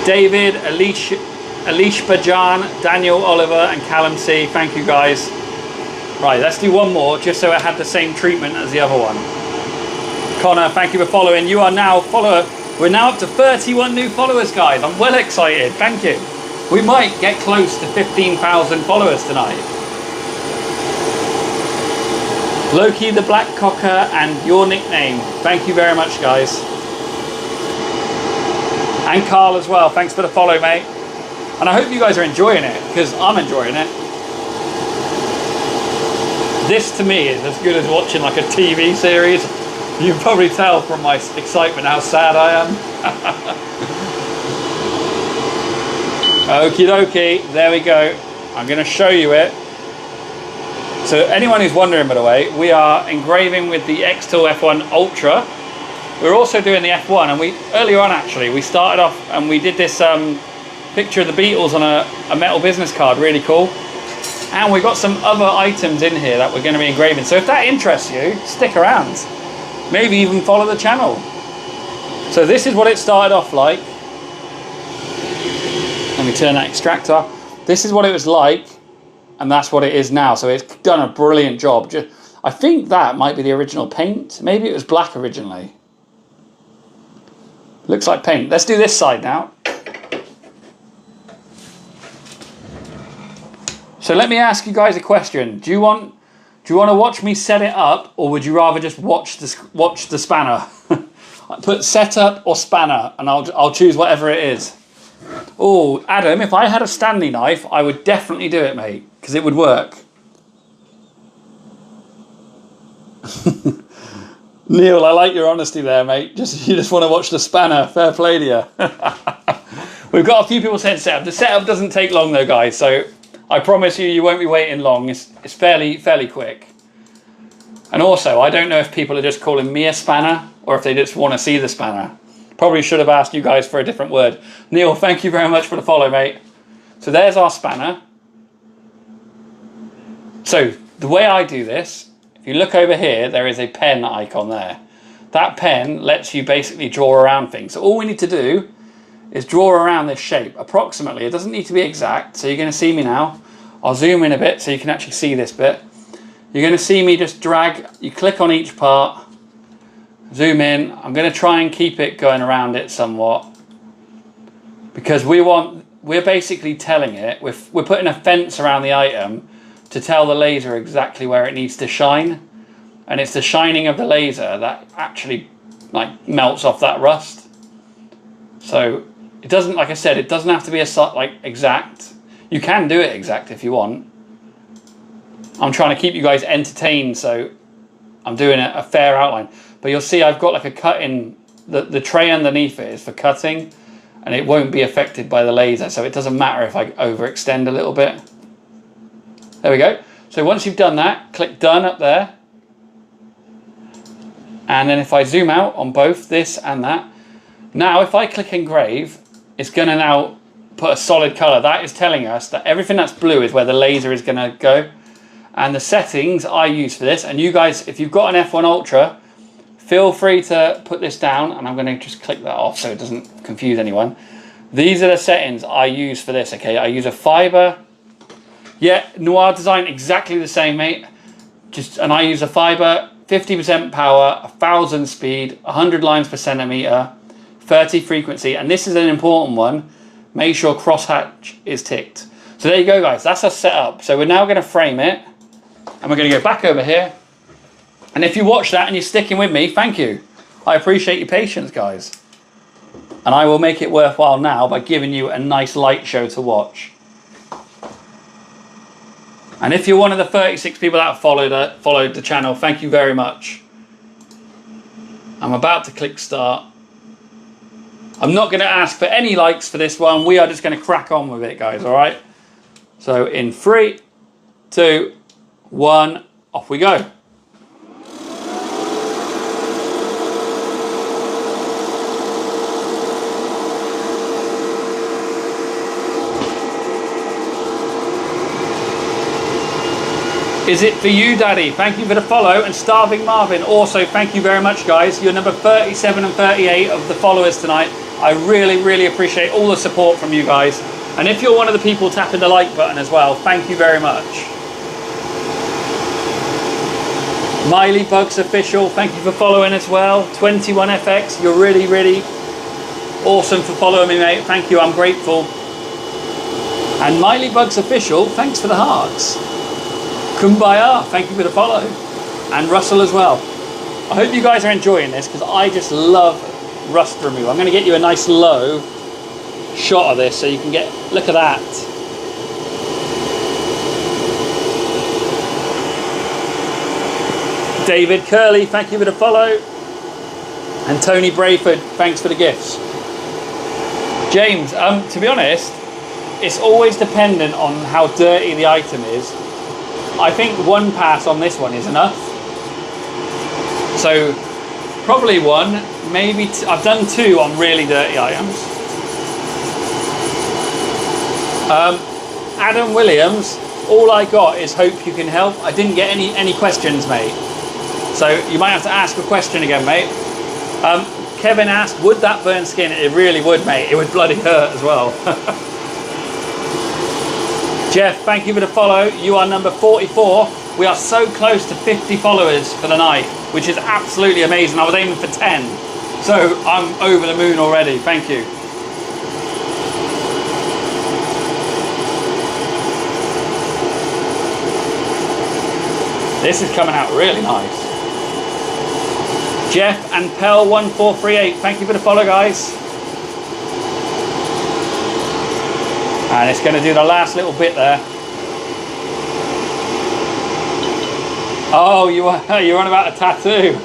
David, Alish Bajan, Daniel Oliver, and Callum C. Thank you, guys. Right, let's do one more, just so it had the same treatment as the other one. Connor, thank you for following. You are now follower. We're now up to 31 new followers, guys. I'm well excited. Thank you. We might get close to 15,000 followers tonight. Loki the Black Cocker and your nickname. Thank you very much, guys. And Carl as well. Thanks for the follow, mate. And I hope you guys are enjoying it, because I'm enjoying it. This to me is as good as watching like a TV series. You can probably tell from my excitement how sad I am. Okie dokie, there we go. I'm going to show you it. So anyone who's wondering, by the way, we are engraving with the xTool F1 Ultra. We're also doing the F1, and earlier on actually, we started off and we did this picture of the Beatles on a metal business card, really cool. And we've got some other items in here that we're going to be engraving. So if that interests you, stick around. Maybe even follow the channel. So this is what it started off like. Let me turn that extractor. This is what it was like, and that's what it is now. So it's done a brilliant job. I think that might be the original paint. Maybe it was black originally. Looks like paint. Let's do this side now. So let me ask you guys a question. Do you want to watch me set it up, or would you rather just watch the spanner? Put setup or spanner, and I'll choose whatever it is. Oh, Adam, if I had a Stanley knife, I would definitely do it, mate, because it would work. Neil, I like your honesty there, mate. You just want to watch the spanner. Fair play to you. We've got a few people saying setup. The setup doesn't take long though, guys, so I promise you won't be waiting long. It's fairly quick. And also, I don't know if people are just calling me a spanner or if they just want to see the spanner. Probably should have asked you guys for a different word. Neil, thank you very much for the follow, mate. So there's our spanner. So the way I do this, if you look over here, there is a pen icon there. That pen lets you basically draw around things. So all we need to do is draw around this shape approximately. It doesn't need to be exact. So you're going to see me now. I'll zoom in a bit so you can actually see this bit. You're going to see me just drag, you click on each part, zoom in. I'm going to try and keep it going around it somewhat, because we're basically telling it, we're putting a fence around the item to tell the laser exactly where it needs to shine. And it's the shining of the laser that actually like melts off that rust. So it doesn't, like I said, it doesn't have to be exact. You can do it exact if you want. I'm trying to keep you guys entertained, so I'm doing a fair outline. But you'll see I've got like a cutting, the tray underneath it is for cutting, and it won't be affected by the laser, so it doesn't matter if I overextend a little bit. There we go. So once you've done that, click done up there. And then if I zoom out on both this and that, now if I click engrave, it's going to now put a solid color. That is telling us that everything that's blue is where the laser is going to go. And the settings I use for this, and you guys, if you've got an F1 Ultra, feel free to put this down, and I'm going to just click that off so it doesn't confuse anyone. These are the settings I use for this, okay? I use a fiber. Yeah, Noir Design, exactly the same, mate. And I use a fiber, 50% power, 1000 speed, 100 lines per centimeter, 30 frequency, and this is an important one. Make sure crosshatch is ticked. So there you go, guys. That's our setup. So we're now going to frame it, and we're going to go back over here. And if you watch that and you're sticking with me, thank you. I appreciate your patience, guys. And I will make it worthwhile now by giving you a nice light show to watch. And if you're one of the 36 people that followed the channel, thank you very much. I'm about to click start. I'm not going to ask for any likes for this one. We are just going to crack on with it, guys, all right? So in 3, 2, 1, off we go. Is it for you, Daddy? Thank you for the follow. And Starving Marvin, also thank you very much, guys. You're number 37 and 38 of the followers tonight. I really, really appreciate all the support from you guys. And if you're one of the people tapping the like button as well, thank you very much. Miley Bugs Official, thank you for following as well. 21FX, you're really, really awesome for following me, mate. Thank you, I'm grateful. And Miley Bugs Official, thanks for the hearts. Kumbaya, thank you for the follow. And Russell as well. I hope you guys are enjoying this, because I just love rust removal. I'm going to get you a nice low shot of this so you can get, look at that. David Curley, thank you for the follow. And Tony Brayford, thanks for the gifts. James, to be honest, it's always dependent on how dirty the item is. I think one pass on this one is enough. So probably one, maybe I've done 2 on really dirty items. Adam Williams, all I got is hope you can help. I didn't get any questions, mate. So you might have to ask a question again, mate. Kevin asked, would that burn skin? It really would, mate. It would bloody hurt as well. Jeff, thank you for the follow. You are number 44. We are so close to 50 followers for the night, which is absolutely amazing. I was aiming for 10. So I'm over the moon already. Thank you. This is coming out really nice. Jeff and Pell1438, thank you for the follow, guys. And it's going to do the last little bit there. Oh, you're on about a tattoo.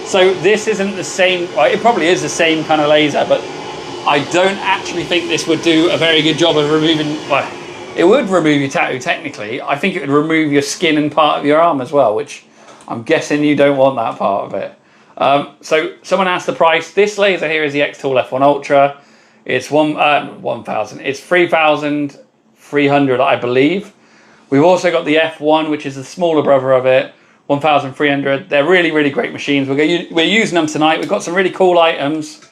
So this isn't the same, well, it probably is the same kind of laser, but I don't actually think this would do a very good job of removing, well, it would remove your tattoo technically. I think it would remove your skin and part of your arm as well, which I'm guessing you don't want that part of it. So someone asked the price. This laser here is the xTool F1 Ultra. It's 1,000. It's 3,300, I believe. We've also got the F1, which is the smaller brother of it, 1300. They're really, really great machines. We're using them tonight. We've got some really cool items.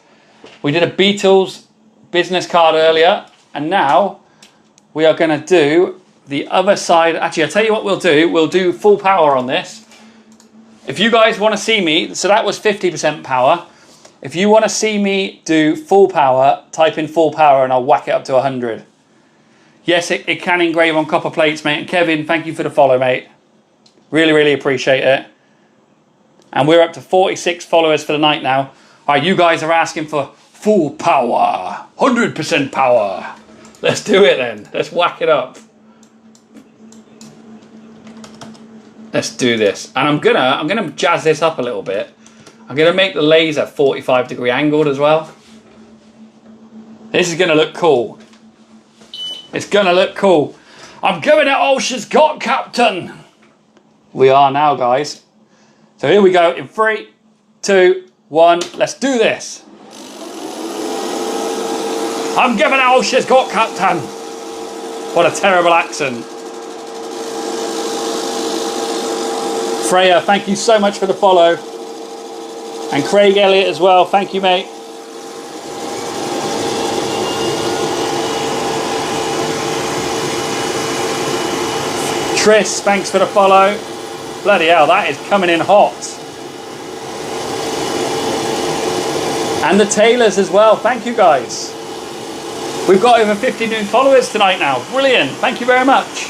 We did a Beatles business card earlier, and now we are going to do the other side. Actually, I'll tell you what we'll do. We'll do full power on this. If you guys want to see me, so that was 50% power. If you want to see me do full power, type in full power and I'll whack it up to 100. Yes, it can engrave on copper plates, mate. And Kevin, thank you for the follow, mate. Really, really appreciate it. And we're up to 46 followers for the night now. All right, you guys are asking for full power, 100% power. Let's do it then. Let's whack it up. Let's do this. And I'm gonna jazz this up a little bit. I'm gonna make the laser 45-degree angled as well. This is gonna look cool. It's gonna look cool. I'm giving it all she's got, Captain. We are now, guys. So here we go in 3, 2, 1. Let's do this. I'm giving it all she's got, Captain. What a terrible accent. Freya, thank you so much for the follow. And Craig Elliott as well. Thank you, mate. Tris, thanks for the follow. Bloody hell, that is coming in hot. And the Taylors as well. Thank you, guys. We've got over 50 new followers tonight now. Brilliant. Thank you very much.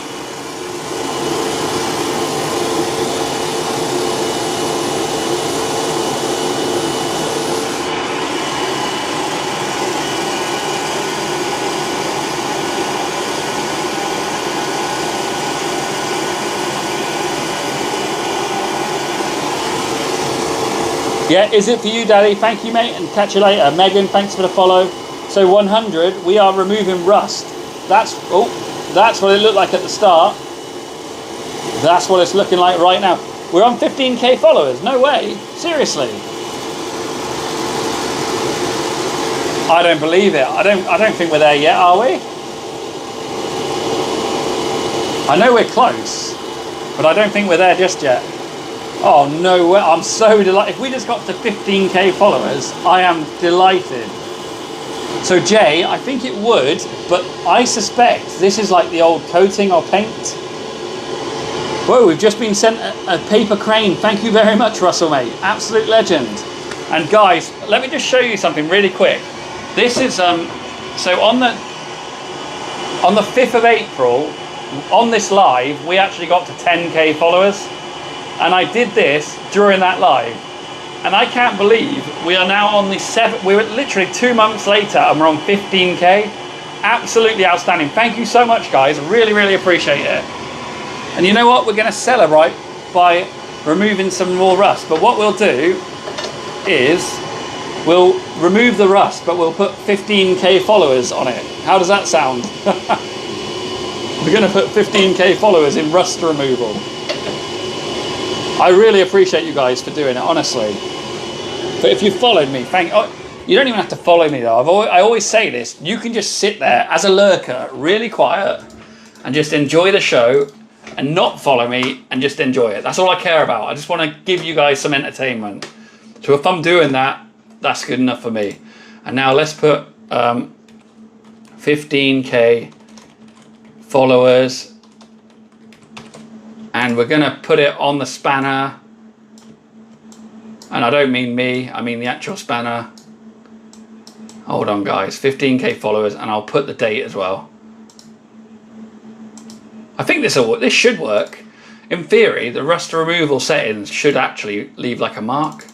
Yeah, is it for you, Daddy? Thank you, mate, and catch you later. Megan, thanks for the follow. So 100, we are removing rust. That's what it looked like at the start. That's what it's looking like right now. We're on 15k followers. No way. Seriously. I don't believe it. I don't think we're there yet, are we? I know we're close, but I don't think we're there just yet. Oh, no way. I'm so delighted. If we just got to 15k followers, I am delighted. So, Jay, I think it would, but I suspect this is like the old coating or paint. Whoa, we've just been sent a paper crane. Thank you very much, Russell, mate. Absolute legend. And, guys, let me just show you something really quick. This is, so on the 5th of April, on this live, we actually got to 10k followers. And I did this during that live. And I can't believe we are now on the 7th. We were literally 2 months later and we're on 15k. Absolutely outstanding. Thank you so much, guys. Really, really appreciate it. And you know what? We're going to celebrate by removing some more rust. But what we'll do is we'll remove the rust, but we'll put 15k followers on it. How does that sound? We're going to put 15k followers in rust removal. I really appreciate you guys for doing it, honestly. But if you followed me, you don't even have to follow me though. I always say this, you can just sit there as a lurker, really quiet, and just enjoy the show and not follow me and just enjoy it. That's all I care about. I just want to give you guys some entertainment. So if I'm doing that, that's good enough for me. And now let's put 15k followers. And we're going to put it on the spanner. And I don't mean me, I mean the actual spanner. Hold on, guys. 15k followers, and I'll put the date as well. I think this should work. In theory, the rust removal settings should actually leave like a mark.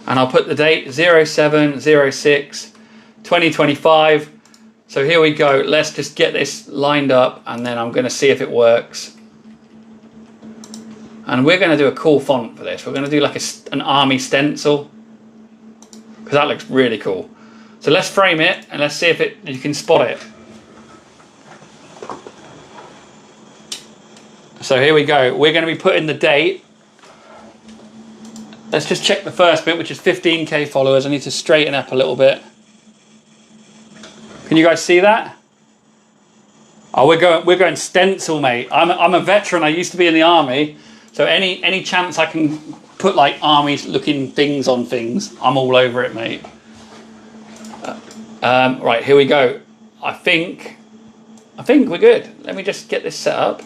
And I'll put the date 07/06/2025. So here we go. Let's just get this lined up, and then I'm going to see if it works. And we're going to do a cool font for this. We're going to do like an army stencil, because that looks really cool. So let's frame it and let's see if you can spot it. So here we go. We're going to be putting the date. Let's just check the first bit, which is 15k followers. I need to straighten up a little bit. Can you guys see that? Oh, we're going stencil, mate. I'm a veteran. I used to be in the army, so any chance I can put like army-looking things on things, I'm all over it, mate. Right, here we go. I think we're good. Let me just get this set up.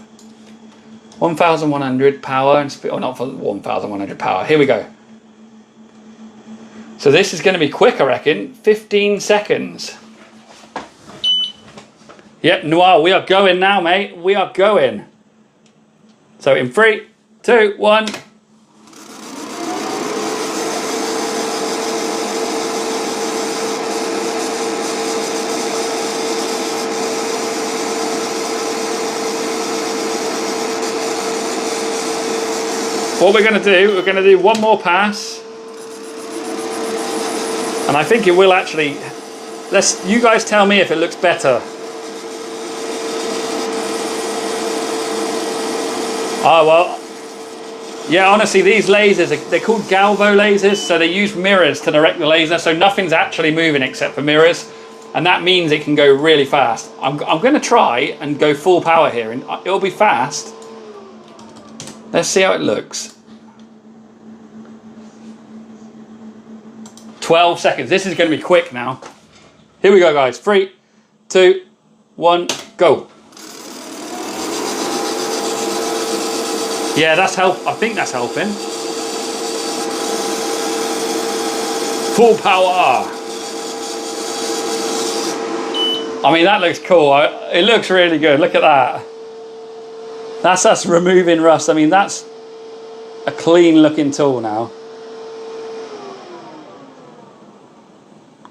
1,100 power and speed. Oh, not for 1,100 power. Here we go. So this is going to be quick, I reckon. 15 seconds. Yep, Noir, we are going now, mate. We are going. So in 3, 2, 1. What we're going to do one more pass. And I think it will actually, you guys tell me if it looks better. Oh, well, yeah, honestly, these lasers, they're called galvo lasers, so they use mirrors to direct the laser, so nothing's actually moving except for mirrors, and that means it can go really fast. I'm going to try and go full power here, and it'll be fast. Let's see how it looks. 12 seconds. This is going to be quick now. Here we go, guys. 3, 2, 1, go. Yeah, that's help. I think that's helping. Full power. I mean, that looks cool. It looks really good. Look at that. That's us removing rust. I mean, that's a clean looking tool now.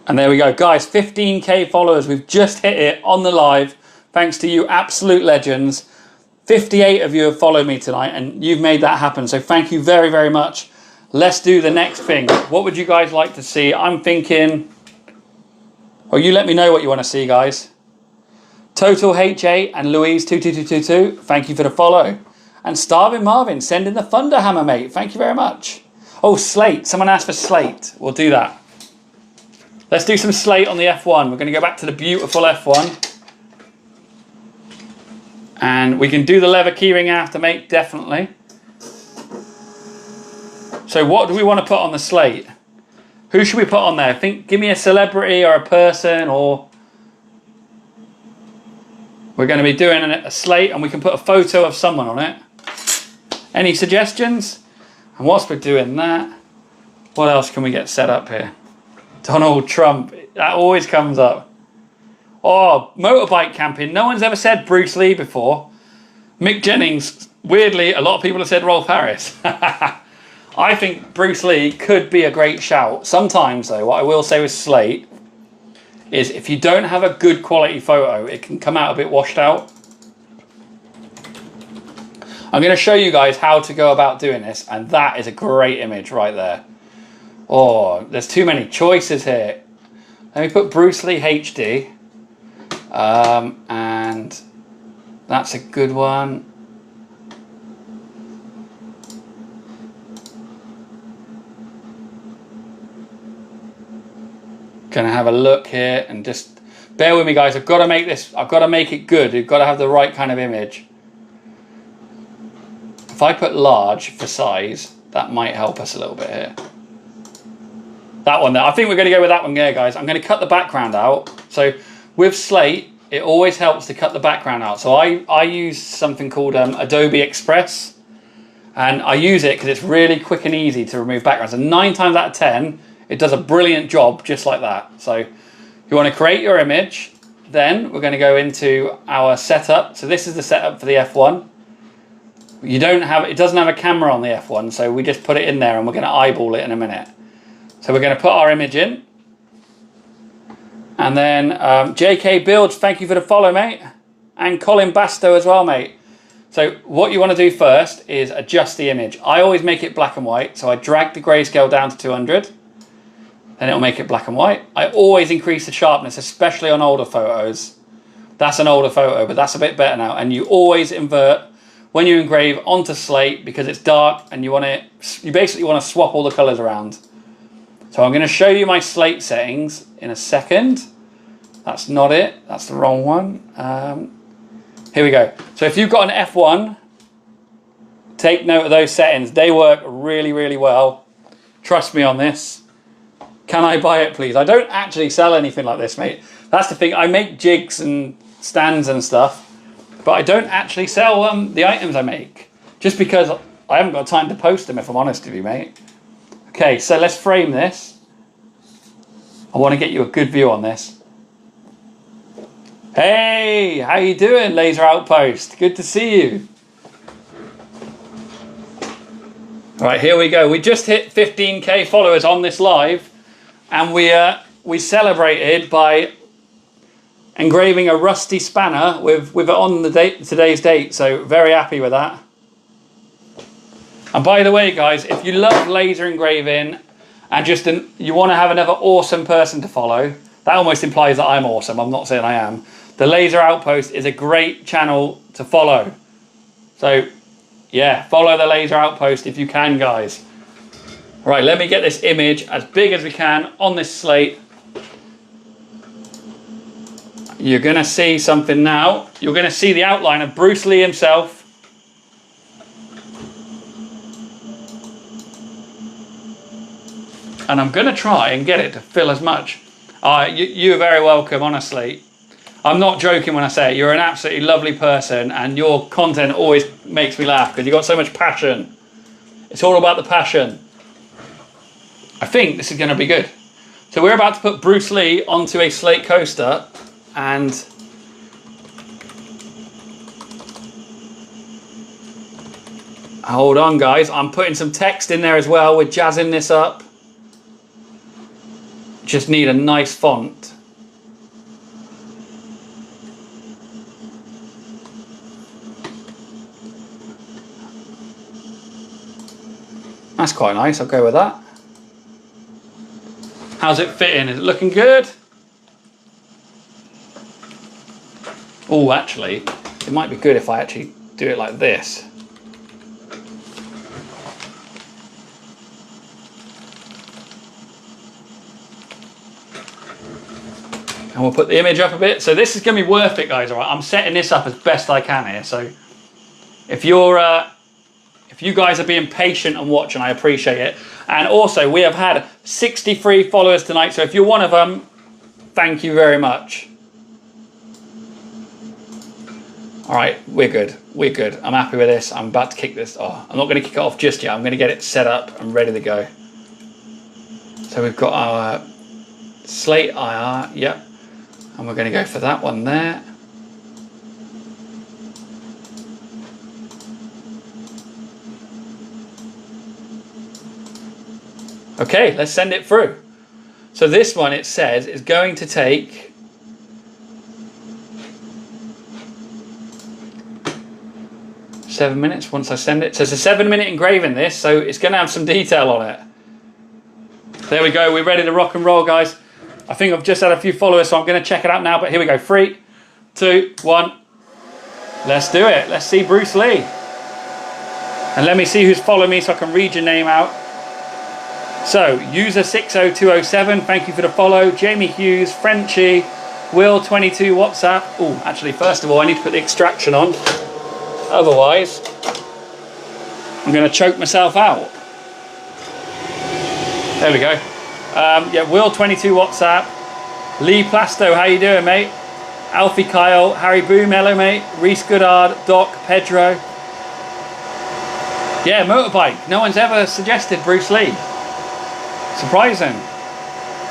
And there we go, guys. 15k followers. We've just hit it on the live. Thanks to you absolute legends. 58 of you have followed me tonight, and you've made that happen. So thank you very, very much. Let's do the next thing. What would you guys like to see? I'm thinking, or you let me know what you want to see, guys. Total HA and Louise22222, thank you for the follow. And Starving Marvin, send in the Thunder Hammer, mate. Thank you very much. Oh, slate. Someone asked for slate. We'll do that. Let's do some slate on the F1. We're going to go back to the beautiful F1. And we can do the leather keyring after, mate, definitely. So what do we want to put on the slate? Who should we put on there? Give me a celebrity or a person, or... We're going to be doing a slate, and we can put a photo of someone on it. Any suggestions? And whilst we're doing that, what else can we get set up here? Donald Trump, that always comes up. Oh, motorbike camping. No one's ever said Bruce Lee before. Mick Jennings, weirdly, a lot of people have said Rolf Harris. I think Bruce Lee could be a great shout. Sometimes, though, what I will say with slate is if you don't have a good quality photo, it can come out a bit washed out. I'm going to show you guys how to go about doing this, and that is a great image right there. Oh, there's too many choices here. Let me put Bruce Lee HD. And that's a good one. Gonna have a look here and just bear with me, guys. I've got to make this, I've got to make it good. You've got to have the right kind of image. If I put large for size, that might help us a little bit here. That one there. I think we're going to go with that one there, guys. I'm going to cut the background out. So with slate, it always helps to cut the background out. So I use something called Adobe Express. And I use it because it's really quick and easy to remove backgrounds. And 9 times out of 10, it does a brilliant job just like that. So you want to create your image. Then we're going to go into our setup. So this is the setup for the F1. It doesn't have a camera on the F1. So we just put it in there and we're going to eyeball it in a minute. So we're going to put our image in. And then JK Builds, thank you for the follow, mate. And Colin Basto as well, mate. So what you want to do first is adjust the image. I always make it black and white. So I drag the grayscale down to 200. Then it'll make it black and white. I always increase the sharpness, especially on older photos. That's an older photo, but that's a bit better now. And you always invert when you engrave onto slate because it's dark and you basically want to swap all the colors around. So I'm going to show you my slate settings in a second. That's not it. That's the wrong one. Here we go. So if you've got an F1, take note of those settings. They work really, really well. Trust me on this. Can I buy it, please? I don't actually sell anything like this, mate. That's the thing. I make jigs and stands and stuff, but I don't actually sell the items I make, just because I haven't got time to post them, if I'm honest with you, mate. Okay, so let's frame this. I want to get you a good view on this. Hey, how you doing, Laser Outpost? Good to see you. All right, here we go. We just hit 15k followers on this live, and we celebrated by engraving a rusty spanner with it on the date, today's date. So very happy with that. And by the way, guys, if you love laser engraving and you want to have another awesome person to follow, that almost implies that I'm awesome. I'm not saying I am. The Laser Outpost is a great channel to follow. So yeah, follow the Laser Outpost if you can, guys. All right, let me get this image as big as we can on this slate. You're going to see something now. You're going to see the outline of Bruce Lee himself. And I'm going to try and get it to fill as much. You're very welcome, honestly. I'm not joking when I say it. You're an absolutely lovely person, and your content always makes me laugh because you've got so much passion. It's all about the passion. I think this is going to be good. So we're about to put Bruce Lee onto a slate coaster, and hold on, guys. I'm putting some text in there as well. We're jazzing this up. Just need a nice font. That's quite nice. I'll go with that. How's it fitting? Is it looking good? Oh, actually, it might be good if I actually do it like this. And we'll put the image up a bit. So this is going to be worth it, guys. All right, I'm setting this up as best I can here. So if you guys are being patient and watching, I appreciate it. And also, we have had 63 followers tonight. So if you're one of them, thank you very much. All right, we're good. We're good. I'm happy with this. I'm about to kick this. Oh, I'm not going to kick it off just yet. I'm going to get it set up and ready to go. So we've got our slate IR. Yep. And we're going to go for that one there. Okay, let's send it through. So this one, it says, is going to take seven minutes once I send it. So it's a 7-minute engraving this, so it's going to have some detail on it. There we go. We're ready to rock and roll, guys. I think I've just had a few followers, so I'm going to check it out now. But here we go. 3, 2, 1. Let's do it. Let's see Bruce Lee. And let me see who's following me so I can read your name out. So, user 60207, thank you for the follow. Jamie Hughes, Frenchie, Will22, WhatsApp. Oh, actually, first of all, I need to put the extraction on. Otherwise, I'm going to choke myself out. There we go. Yeah, Will22 WhatsApp. Lee Plasto, how you doing, mate? Alfie Kyle, Harry Boom, hello, mate. Reese Goodard, Doc, Pedro. Yeah, motorbike. No one's ever suggested Bruce Lee. Surprising.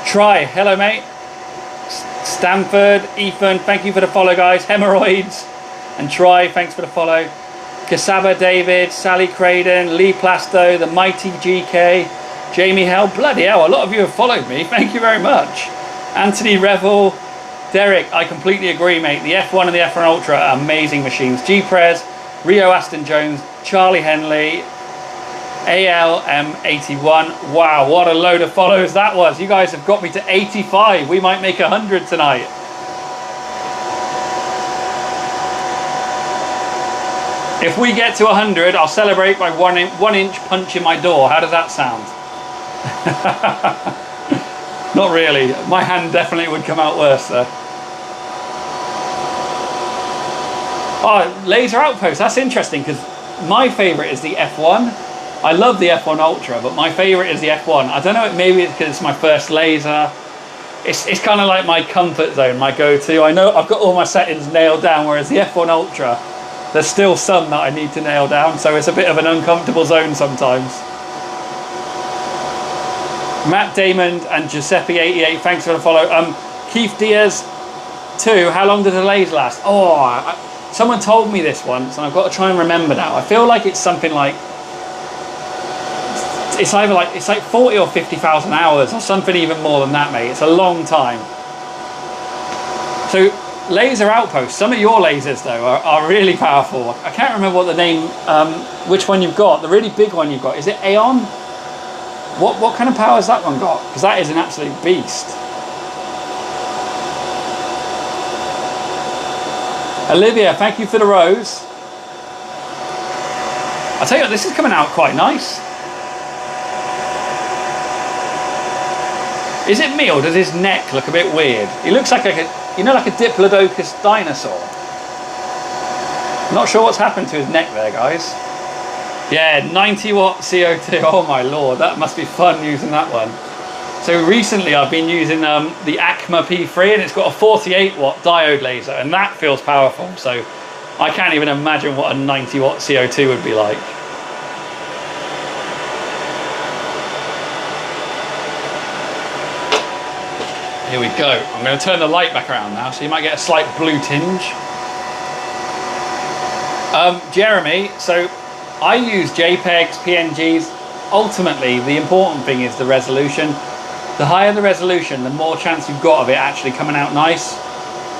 Try, hello, mate. Stanford, Ethan, thank you for the follow, guys. Hemorrhoids and Try, thanks for the follow. Kasaba David, Sally Craden, Lee Plasto, the Mighty GK. Jamie Hell, bloody hell, a lot of you have followed me. Thank you very much. Anthony Revel, Derek, I completely agree, mate. The F1 and the F1 Ultra are amazing machines. G-Prez, Rio Aston Jones, Charlie Henley, ALM81. Wow, what a load of followers that was. You guys have got me to 85. We might make 100 tonight. If we get to 100, I'll celebrate by one inch punch in my door. How does that sound? Not really. My hand definitely would come out worse there. Oh, laser outpost, that's interesting because my favourite is the F1. I love the F1 Ultra, but my favourite is the F1. I don't know, maybe it's because it's my first laser. It's kind of like my comfort zone, my go-to. I know I've got all my settings nailed down, whereas the F1 Ultra, there's still some that I need to nail down, so it's a bit of an uncomfortable zone sometimes. Matt Damon and Giuseppe88, thanks for the follow. Keith Diaz 2, how long does a laser last? Oh, someone told me this once, and I've got to try and remember now. I feel like it's something like, it's like 40 or 50,000 hours or something even more than that, mate. It's a long time. So laser outposts, some of your lasers though are really powerful. I can't remember what the name, which one you've got. The really big one you've got, is it Aeon? What kind of power has that one got? Because that is an absolute beast. Olivia, thank you for the rose. I'll tell you what, this is coming out quite nice. Is it me, or does his neck look a bit weird? He looks like you know, like a Diplodocus dinosaur. Not sure what's happened to his neck there, guys. Yeah, 90 watt CO2. Oh my lord, that must be fun using that one. So recently I've been using the Acma P3, and it's got a 48 watt diode laser, and that feels powerful. So I can't even imagine what a 90 watt CO2 would be like. Here we go. I'm going to turn the light back around now, so you might get a slight blue tinge. Jeremy, so I use JPEGs, PNGs. Ultimately, the important thing is the resolution. The higher the resolution, the more chance you've got of it actually coming out nice.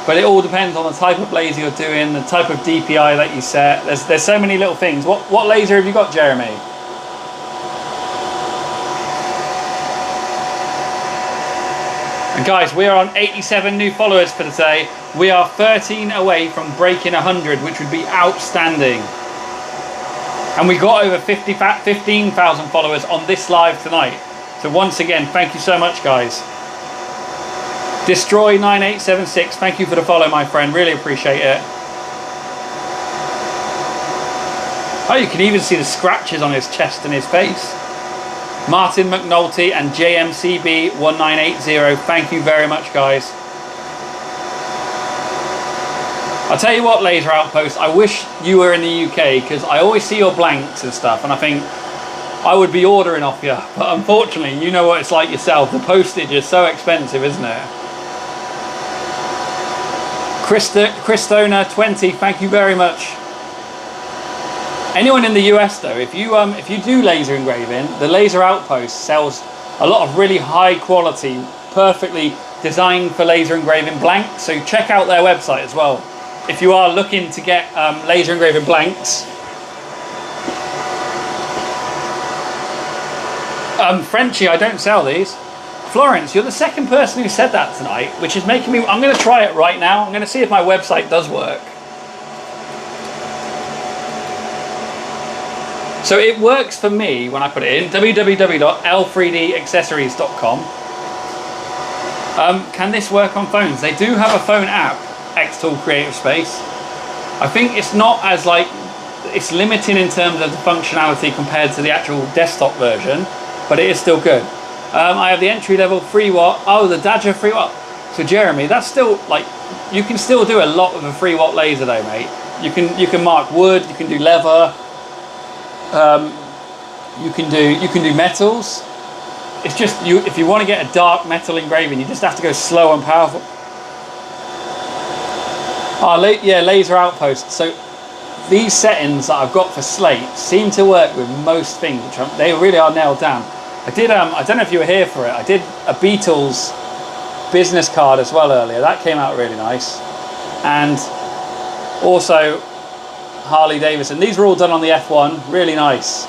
But it all depends on the type of laser you're doing, the type of DPI that you set. There's so many little things. What laser have you got, Jeremy? And guys, we are on 87 new followers for today. We are 13 away from breaking 100, which would be outstanding. And we got over 15,000 followers on this live tonight. So once again, thank you so much, guys. Destroy9876, thank you for the follow, my friend. Really appreciate it. Oh, you can even see the scratches on his chest and his face. Martin McNulty and JMCB1980, thank you very much, guys. I'll tell you what, Laser Outpost, I wish you were in the UK, because I always see your blanks and stuff, and I think I would be ordering off you. But unfortunately, you know what it's like yourself. The postage is so expensive, isn't it? Christona20, thank you very much. Anyone in the US though, if you do laser engraving, the Laser Outpost sells a lot of really high quality, perfectly designed for laser engraving blanks. So check out their website as well if you are looking to get laser engraving blanks. Frenchie, I don't sell these. Florence, you're the second person who said that tonight, which is making me, I'm going to try it right now. I'm going to see if my website does work. So it works for me when I put it in, www.l3daccessories.com. Can this work on phones? They do have a phone app, xTool Creative Space. I think it's not as it's limiting in terms of the functionality compared to the actual desktop version, but it is still good. I have the entry level 3 watt, oh, the Dagger 3 watt. So Jeremy, that's still you can still do a lot with a 3 watt laser though, mate. You can mark wood, you can do leather, you can do metals. It's just if you want to get a dark metal engraving, you just have to go slow and powerful. Oh, yeah, Laser Outpost. So these settings that I've got for slate seem to work with most things, which they really are nailed down. I did I don't know if you were here for it, I did a Beatles business card as well earlier. That came out really nice. And also Harley Davidson. These were all done on the F1, really nice.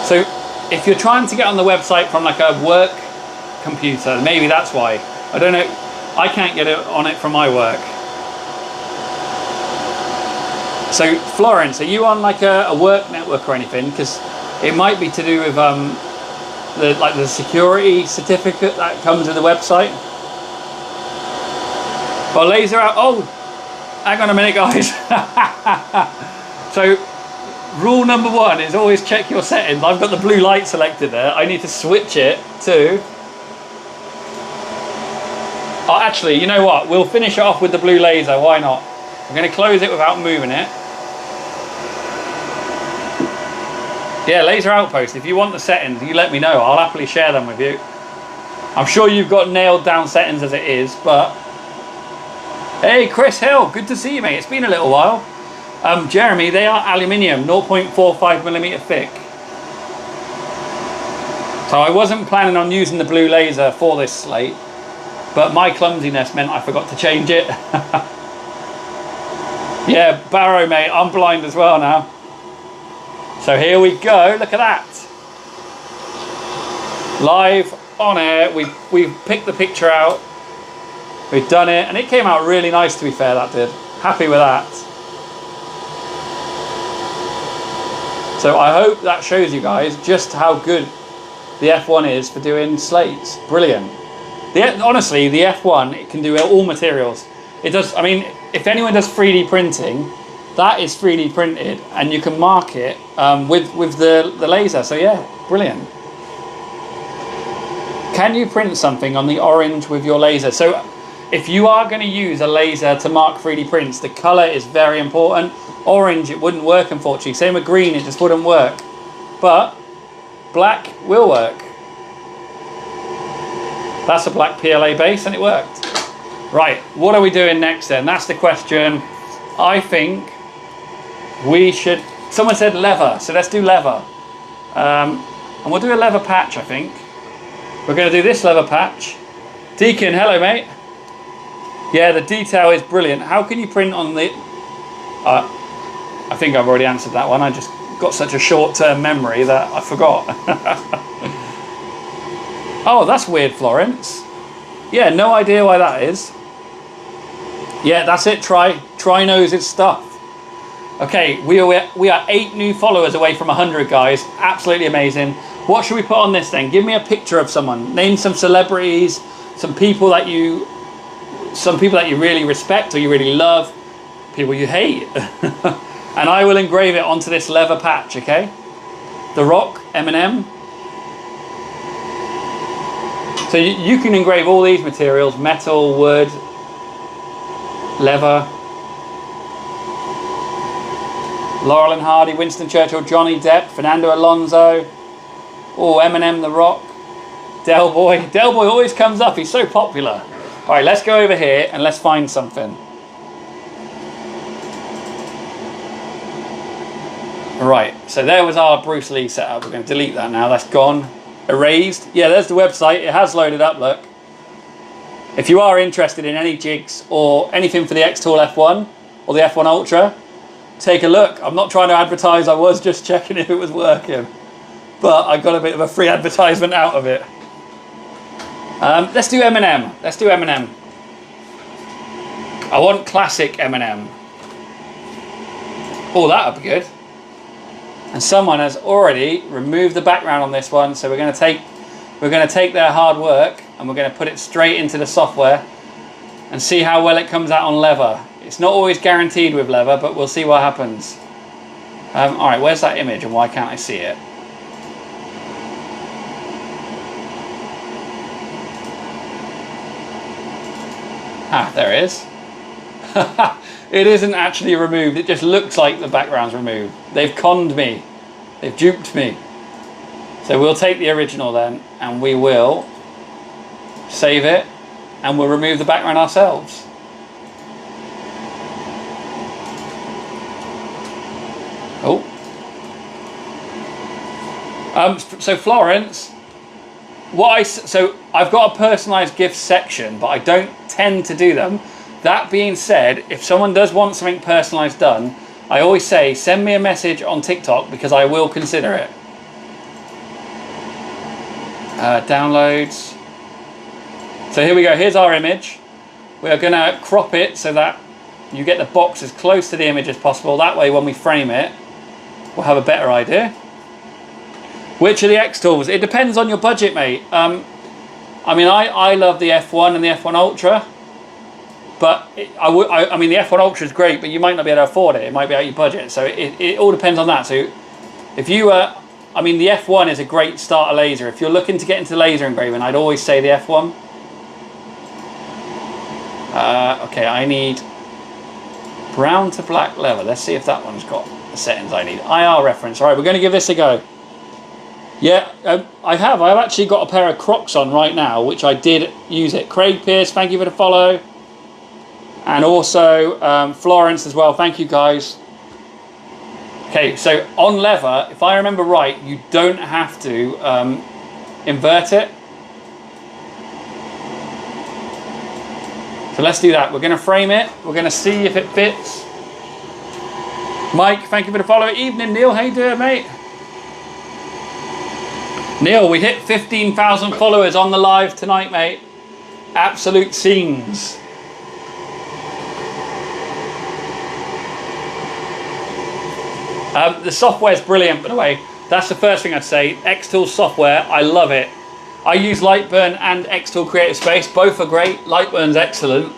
So if you're trying to get on the website from a work computer, maybe that's why. I don't know, I can't get it on it from my work. So Florence, are you on a work network or anything? Because it might be to do with the security certificate that comes with the website. Well, laser out. Oh, hang on a minute, guys. So, rule number 1 is always check your settings. I've got the blue light selected there. I need to switch it to... Oh, actually, you know what? We'll finish it off with the blue laser. Why not? I'm going to close it without moving it. Yeah, laser outpost. If you want the settings, you let me know. I'll happily share them with you. I'm sure you've got nailed down settings as it is, but... Hey, Chris Hill. Good to see you, mate. It's been a little while. Jeremy, they are aluminium, 0.45mm thick. So I wasn't planning on using the blue laser for this slate, but my clumsiness meant I forgot to change it. Yeah, Barrow, mate, I'm blind as well now. So here we go, look at that. Live on air, we've picked the picture out. We've done it, and it came out really nice, to be fair, that did. Happy with that. So I hope that shows you guys just how good the F1 is for doing slates. Brilliant. Honestly, the F1, it can do all materials. It does. I mean, if anyone does 3D printing, that is 3D printed, and you can mark it with the laser. So yeah, brilliant. Can you print something on the orange with your laser? So if you are going to use a laser to mark 3D prints, the color is very important. Orange, it wouldn't work, unfortunately. Same with green, it just wouldn't work. But black will work. That's a black PLA base, and it worked. Right, what are we doing next then? That's the question. I think we should... Someone said leather, so let's do leather. And we'll do a leather patch, I think. We're going to do this leather patch. Deacon, hello, mate. Yeah, the detail is brilliant. How can you print on the... I think I've already answered that one. I just got such a short-term memory that I forgot. Oh, that's weird, Florence. Yeah, no idea why that is. Yeah, that's it. Try knows its stuff. Okay, we are 8 new followers away from 100, guys. Absolutely amazing. What should we put on this then? Give me a picture of someone. Name some celebrities, some people that you really respect or you really love, people you hate. And I will engrave it onto this leather patch, okay? The Rock, Eminem. So you can engrave all these materials: metal, wood, leather. Laurel and Hardy, Winston Churchill, Johnny Depp, Fernando Alonso. Oh, Eminem, The Rock. Del Boy. Del Boy always comes up. He's so popular. All right, let's go over here and let's find something. Right, so there was our Bruce Lee setup. We're going to delete that now. That's gone. Erased. Yeah, there's the website. It has loaded up, look. If you are interested in any jigs or anything for the xTool F1 or the F1 Ultra, take a look. I'm not trying to advertise. I was just checking if it was working. But I got a bit of a free advertisement out of it. Let's do Eminem. Let's do Eminem. I want classic Eminem. Oh, that would be good. And someone has already removed the background on this one, so we're going to take their hard work and we're going to put it straight into the software and see how well it comes out on leather. It's not always guaranteed with leather, but we'll see what happens. All right, where's that image and why can't I see it? Ah, there it is. It isn't actually removed, it just looks like the background's removed. They've conned me. They've duped me. So we'll take the original then and we will save it and we'll remove the background ourselves. Oh. So Florence, so I've got a personalised gift section, but I don't tend to do them. That being said, if someone does want something personalised done, I always say send me a message on TikTok because I will consider it. Downloads. So here we go. Here's our image. We are going to crop it so that you get the box as close to the image as possible. That way when we frame it, we'll have a better idea. Which are the xTools? It depends on your budget, mate. I mean, I love the F1 and the F1 Ultra. But I mean, the F1 Ultra is great, but you might not be able to afford it. It might be out of your budget. So it all depends on that. So if you, I mean, the F1 is a great starter laser. If you're looking to get into laser engraving, I'd always say the F1. Okay, I need brown to black leather. Let's see if that one's got the settings I need. IR reference. All right, we're going to give this a go. Yeah, I've actually got a pair of Crocs on right now, which I did use it. Craig Pierce, thank you for the follow. And also Florence as well, thank you guys. Okay, so on leather, if I remember right, you don't have to invert it. So let's do that. We're going to frame it. We're going to see if it fits. Mike, thank you for the follow. Evening, Neil. How you doing, mate? Neil, we hit 15,000 followers on the live tonight, mate. Absolute scenes. The software is brilliant, by the way. That's the first thing I'd say. xTool software, I love it. I use Lightburn and xTool Creative Space. Both are great. Lightburn's excellent.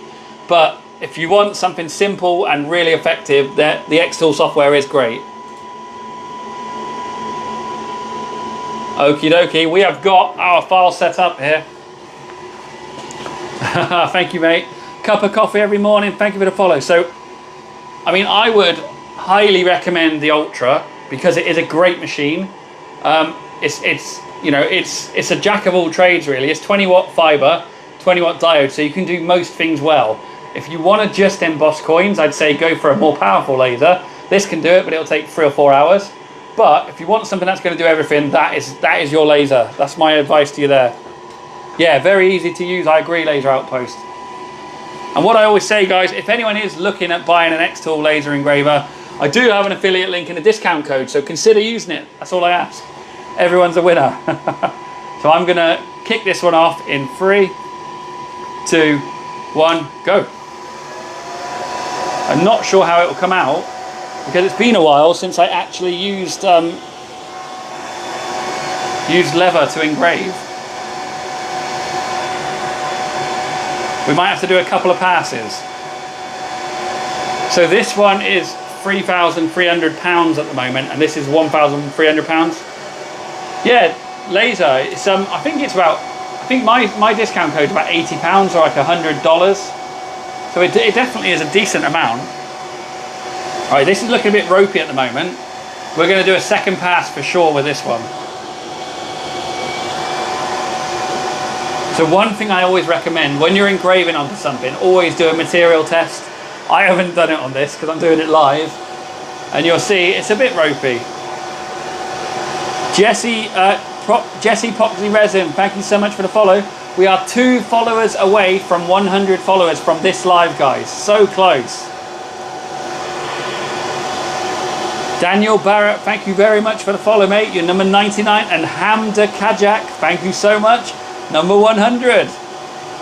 But if you want something simple and really effective, the xTool software is great. Okie dokie, we have got our file set up here. Thank you, mate. Cup of coffee every morning. Thank you for the follow. So, I mean, I would highly recommend the Ultra because it is a great machine. It's you know, it's a jack of all trades really. It's 20 watt fiber, 20 watt diode, so you can do most things well. If you want to just emboss coins, I'd say go for a more powerful laser. This can do it, but it'll take 3 or 4 hours. But if you want something that's going to do everything, that is your laser. That's my advice to you there. Yeah, very easy to use. I agree, Laser Outpost. And what I always say, guys, if anyone is looking at buying an xTool laser engraver, I do have an affiliate link and a discount code, so consider using it. That's all I ask. Everyone's a winner. So I'm going to kick this one off in 3, 2, 1, go. I'm not sure how it will come out because it's been a while since I actually used leather to engrave. We might have to do a couple of passes. So this one is £3,300 at the moment, and this is £1,300. Yeah, laser. It's I think it's about. I think my discount code is about £80 or like $100. So it definitely is a decent amount. All right, this is looking a bit ropey at the moment. We're going to do a second pass for sure with this one. So one thing I always recommend when you're engraving onto something, always do a material test. I haven't done it on this because I'm doing it live, and you'll see it's a bit ropey. Jesse Poxy Resin, thank you so much for the follow. We are 2 followers away from 100 followers from this live, guys. So close. Daniel Barrett, thank you very much for the follow, mate. You're number 99. And Hamda Kajak, thank you so much. Number 100.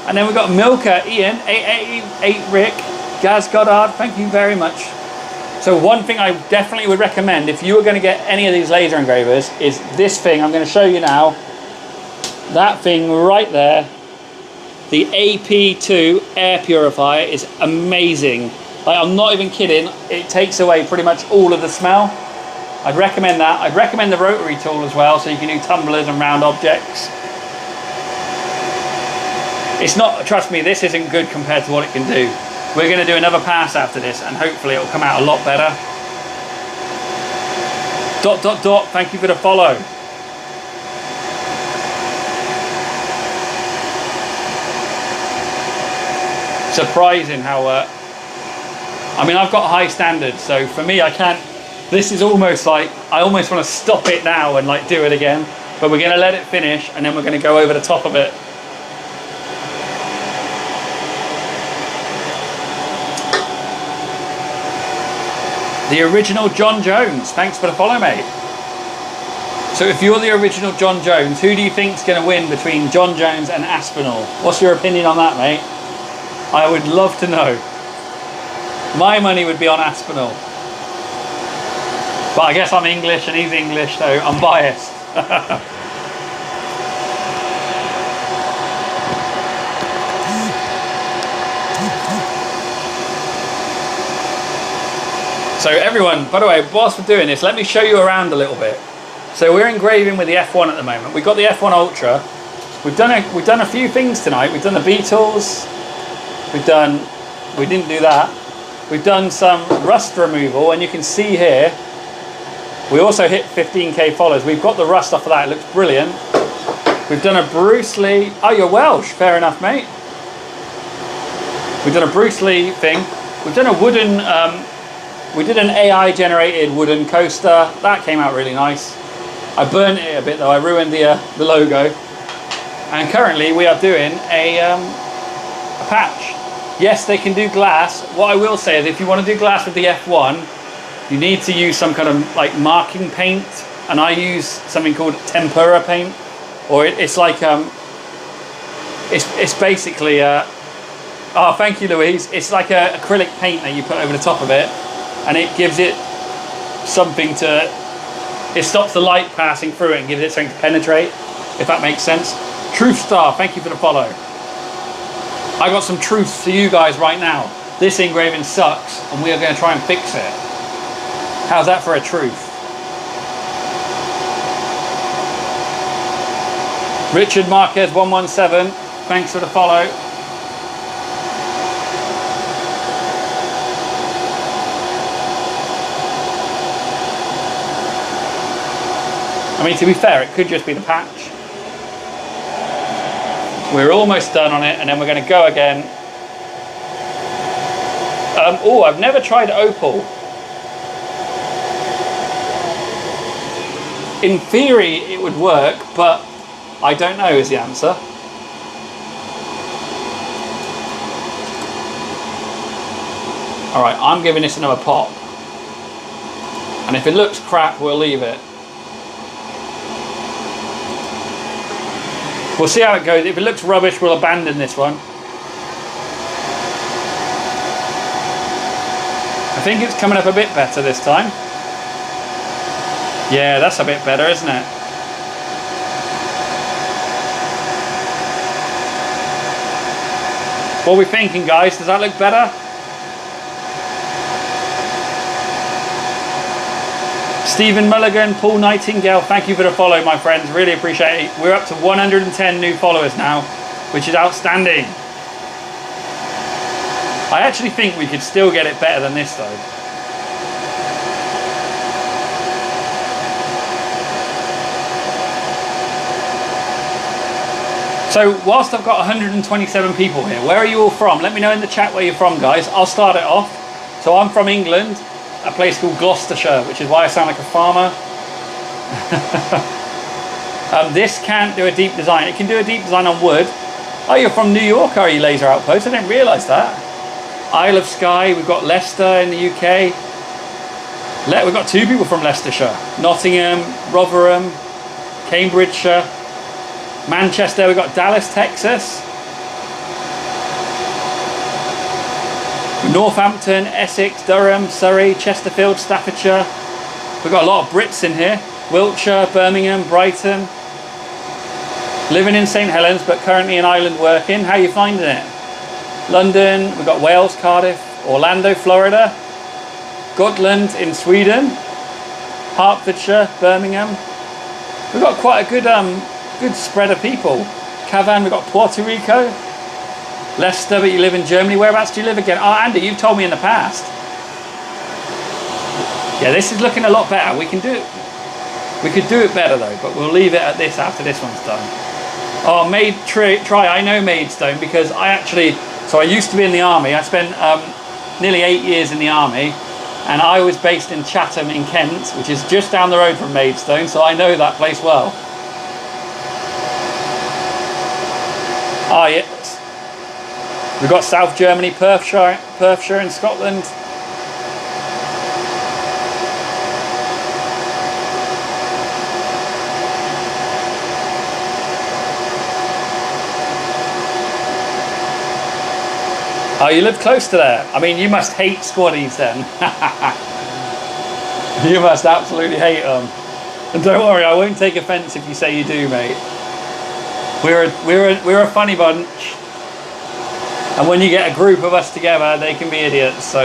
And then we've got Milka, Ian, 888 Rick, Gaz Goddard, thank you very much. So one thing I definitely would recommend if you were going to get any of these laser engravers is this thing. I'm going to show you now. That thing right there. The AP2 air purifier is amazing. Like, I'm not even kidding. It takes away pretty much all of the smell. I'd recommend that. I'd recommend the rotary tool as well, so you can do tumblers and round objects. It's not, trust me, this isn't good compared to what it can do. We're going to do another pass after this, and hopefully it'll come out a lot better. ... Thank you for the follow. Surprising how... I mean, I've got high standards, so for me, I can't... This is almost like... I almost want to stop it now and like do it again. But we're going to let it finish, and then we're going to go over the top of it. The original John Jones. Thanks for the follow, mate. So if you're the original John Jones, who do you think's going to win between John Jones and Aspinall? What's your opinion on that, mate? I would love to know. My money would be on Aspinall. But I guess I'm English and he's English, so I'm biased. So everyone, by the way, whilst we're doing this, let me show you around a little bit. So we're engraving with the F1 at the moment. We've got the F1 Ultra. We've done a few things tonight. We've done the Beatles. We didn't do that. We've done some rust removal, and you can see here, we also hit 15k followers. We've got the rust off of that. It looks brilliant. We've done a Bruce Lee. Oh, you're Welsh. Fair enough, mate. We've done a Bruce Lee thing. We've done a wooden, we did an AI generated wooden coaster. That came out really nice. I burnt it a bit though. I ruined the logo. And currently we are doing a patch. Yes, they can do glass. What I will say is if you want to do glass with the F1, you need to use some kind of like marking paint. And I use something called tempera paint. Or it's like, it's basically, oh, thank you, Louise. It's like a acrylic paint that you put over the top of it. And it gives it something to, it stops the light passing through it and gives it something to penetrate, if that makes sense. Truth Star, thank you for the follow. I got some truths for you guys right now. This engraving sucks and we are going to try and fix it. How's that for a truth? Richard Marquez 117, thanks for the follow. I mean, to be fair, it could just be the patch. We're almost done on it, and then we're going to go again. Oh, I've never tried opal. In theory, it would work, but I don't know is the answer. All right, I'm giving this another pop. And if it looks crap, we'll leave it. We'll see how it goes. If it looks rubbish, we'll abandon this one. I think it's coming up a bit better this time. Yeah, that's a bit better, isn't it? What are we thinking, guys? Does that look better? Stephen Mulligan, Paul Nightingale, thank you for the follow, my friends. Really appreciate it. We're up to 110 new followers now, which is outstanding. I actually think we could still get it better than this, though. So, whilst I've got 127 people here, where are you all from? Let me know in the chat where you're from, guys. I'll start it off. So, I'm from England. A place called Gloucestershire, which is why I sound like a farmer. This can't do a deep design. It can do a deep design on wood. Oh, you're from New York, are you, Laser Outpost? I didn't realise that. Isle of Skye, we've got Leicester in the UK. We've got two people from Leicestershire. Nottingham, Rotherham, Cambridgeshire, Manchester, we've got Dallas, Texas. Northampton, Essex, Durham, Surrey, Chesterfield, Staffordshire. We've got a lot of Brits in here. Wiltshire, Birmingham, Brighton. Living in St Helens, but currently in Ireland working. How are you finding it? London, we've got Wales, Cardiff, Orlando, Florida. Gotland in Sweden. Hertfordshire, Birmingham. We've got quite a good spread of people. Cavan, we've got Puerto Rico. Leicester, but you live in Germany. Whereabouts do you live again? Oh, Andy, you've told me in the past. Yeah, this is looking a lot better. We can do it. We could do it better though, but we'll leave it at this after this one's done. Oh, try. I know Maidstone because so I used to be in the army. I spent nearly 8 years in the army, and I was based in Chatham in Kent, which is just down the road from Maidstone, so I know that place well. Oh, yes. We've got South Germany, Perthshire in Scotland. Oh, you live close to there. I mean, you must hate squaddies then. You must absolutely hate them. And don't worry, I won't take offence if you say you do, mate. We're a funny bunch. And when you get a group of us together, they can be idiots. So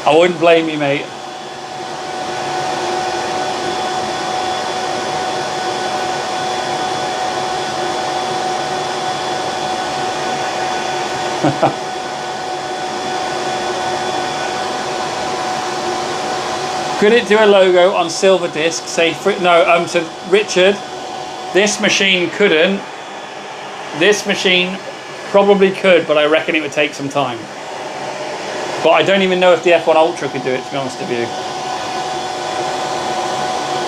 I wouldn't blame you, mate. Could it do a logo on silver disc? Say, no. So Richard, this machine couldn't. This machine probably could, but I reckon it would take some time. But I don't even know if the F1 Ultra could do it, to be honest with you.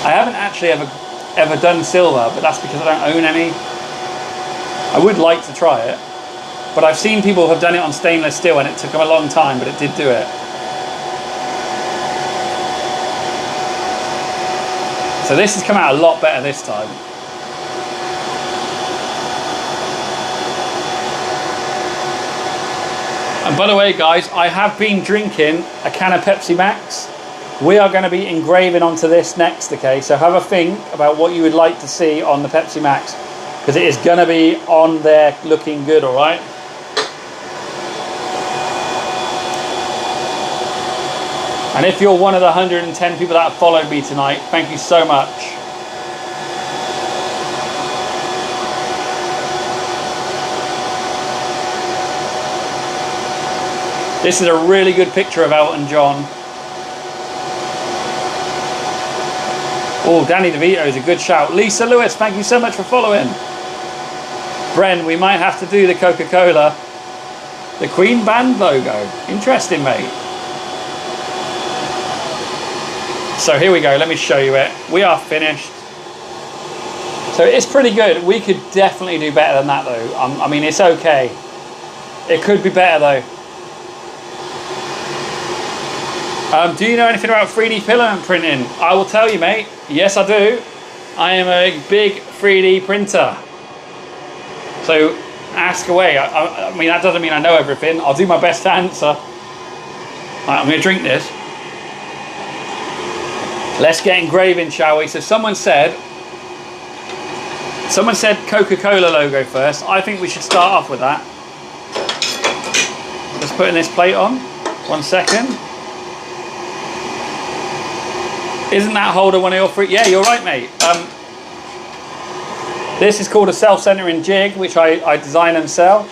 I haven't actually ever done silver, but that's because I don't own any. I would like to try it, but I've seen people who have done it on stainless steel, and it took them a long time, but it did do it. So this has come out a lot better this time. And by the way, guys, I have been drinking a can of Pepsi Max. We are going to be engraving onto this next, okay? So have a think about what you would like to see on the Pepsi Max, because it is going to be on there looking good, all right? And if you're one of the 110 people that have followed me tonight, thank you so much. This is a really good picture of Elton John. Oh, Danny DeVito is a good shout. Lisa Lewis, thank you so much for following. Bren, we might have to do the Coca-Cola, the Queen Band logo. Interesting, mate. So here we go, let me show you it. We are finished. So it's pretty good. We could definitely do better than that though. I mean, it's okay. It could be better though. Do you know anything about 3D filament printing? I will tell you, mate. Yes, I do. I am a big 3D printer. So ask away. I mean, that doesn't mean I know everything. I'll do my best to answer. Right, I'm going to drink this. Let's get engraving, shall we? So someone said Coca-Cola logo first. I think we should start off with that. Just putting this plate on. 1 second. Isn't that holder one of your free? Yeah, you're right, mate. This is called a self-centering jig, which I design and sell.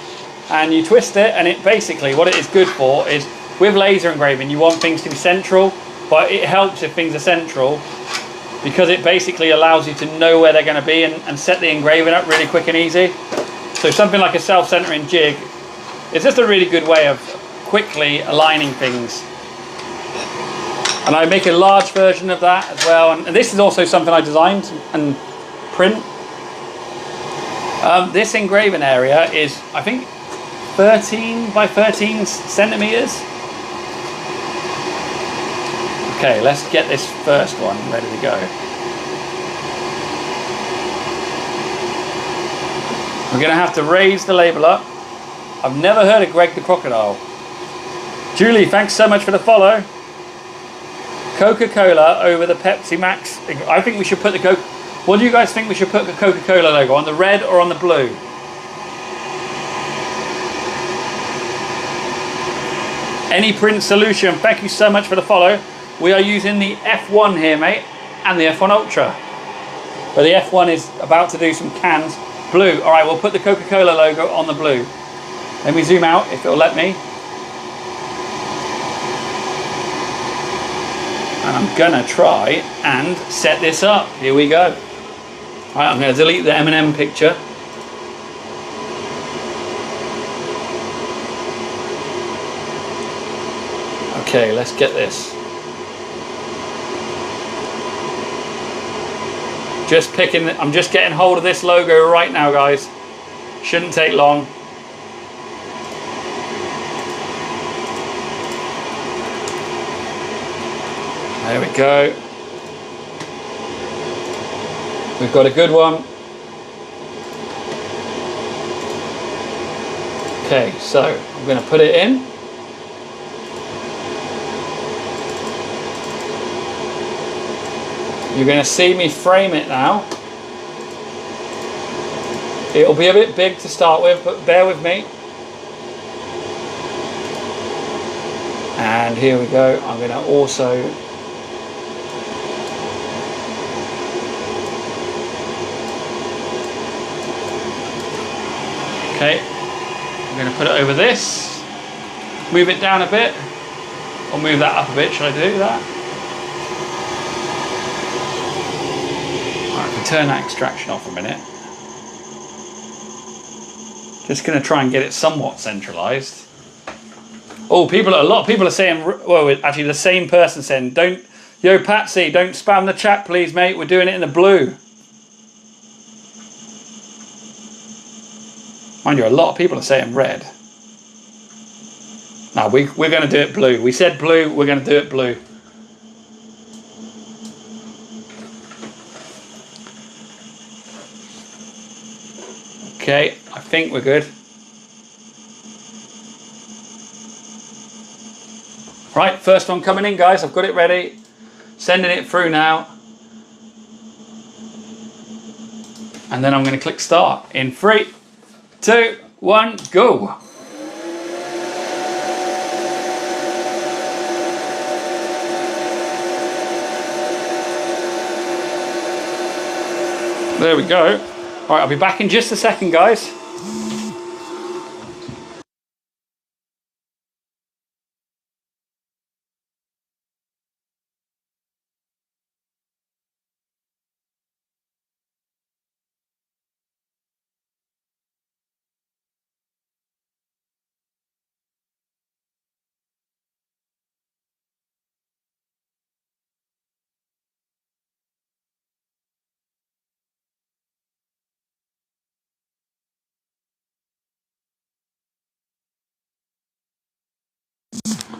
And you twist it, and it basically, what it is good for is, with laser engraving, you want things to be central, but it helps if things are central, because it basically allows you to know where they're going to be and set the engraving up really quick and easy. So something like a self-centering jig is just a really good way of quickly aligning things. And I make a large version of that as well. And this is also something I designed and print. This engraving area is, I think, 13 by 13 centimeters. Okay, let's get this first one ready to go. We're going to have to raise the label up. I've never heard of Greg the Crocodile. Julie, thanks so much for the follow. Coca-Cola over the Pepsi Max. I think we should put the Coke. What do you guys think we should put the Coca-Cola logo on? The red or on the blue? Any print solution. Thank you so much for the follow. We are using the F1 here, mate, and the F1 Ultra. But the F1 is about to do some cans. Blue. All right, we'll put the Coca-Cola logo on the blue. Let me zoom out if it'll let me. And I'm gonna try and set this up. Here we go. All right, I'm gonna delete the M&M picture. Okay, let's get this. I'm just getting hold of this logo right now, guys. Shouldn't take long. There we go. We've got a good one. Okay, so I'm going to put it in. You're going to see me frame it now. It'll be a bit big to start with, but bear with me. And here we go. I'm going to also okay, I'm going to put it over this, move it down a bit, or move that up a bit. Should I do that? Alright, I can turn that extraction off a minute. Just going to try and get it somewhat centralized. Oh, a lot of people are saying, well, actually the same person saying, yo Patsy, don't spam the chat please mate, we're doing it in the blue. Mind you, a lot of people are saying red. No, we're going to do it blue. We said blue, we're going to do it blue. Okay, I think we're good. Right, first one coming in, guys. I've got it ready. Sending it through now. And then I'm going to click start. In 3, 2, 1, go. There we go. All right, I'll be back in just a second, guys.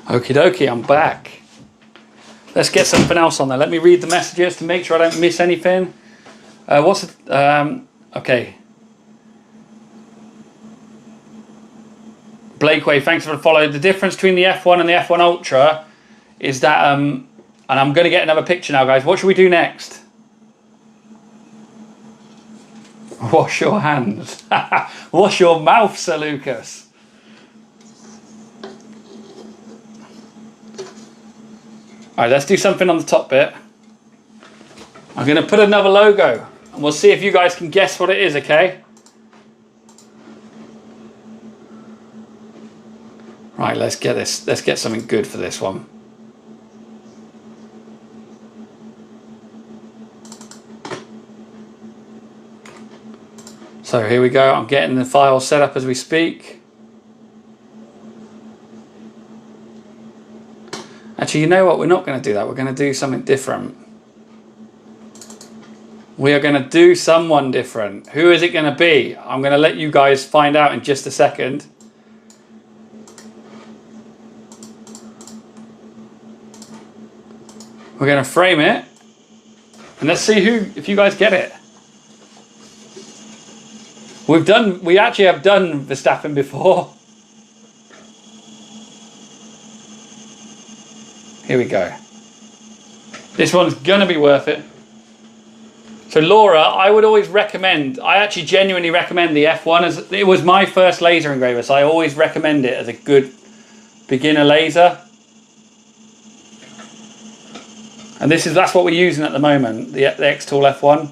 Okie dokie, I'm back. Let's get something else on there. Let me read the messages to make sure I don't miss anything. Okay. Blakeway, thanks for the follow. The difference between the F1 and the F1 Ultra is that, and I'm going to get another picture now, guys. What should we do next? Wash your hands. Wash your mouth, Sir Lucas. Alright, let's do something on the top bit. I'm going to put another logo and we'll see if you guys can guess what it is, okay? Right, let's get this. Let's get something good for this one. So here we go. I'm getting the file set up as we speak. Actually, you know what? We're not going to do that. We're going to do something different. We are going to do someone different. Who is it going to be? I'm going to let you guys find out in just a second. We're going to frame it. And let's see if you guys get it. We actually have done Verstappen before. Here we go. This one's gonna be worth it. So Laura, I would always recommend, I actually genuinely recommend the F1 as it was my first laser engraver, so I always recommend it as a good beginner laser. And that's what we're using at the moment, the xTool F1.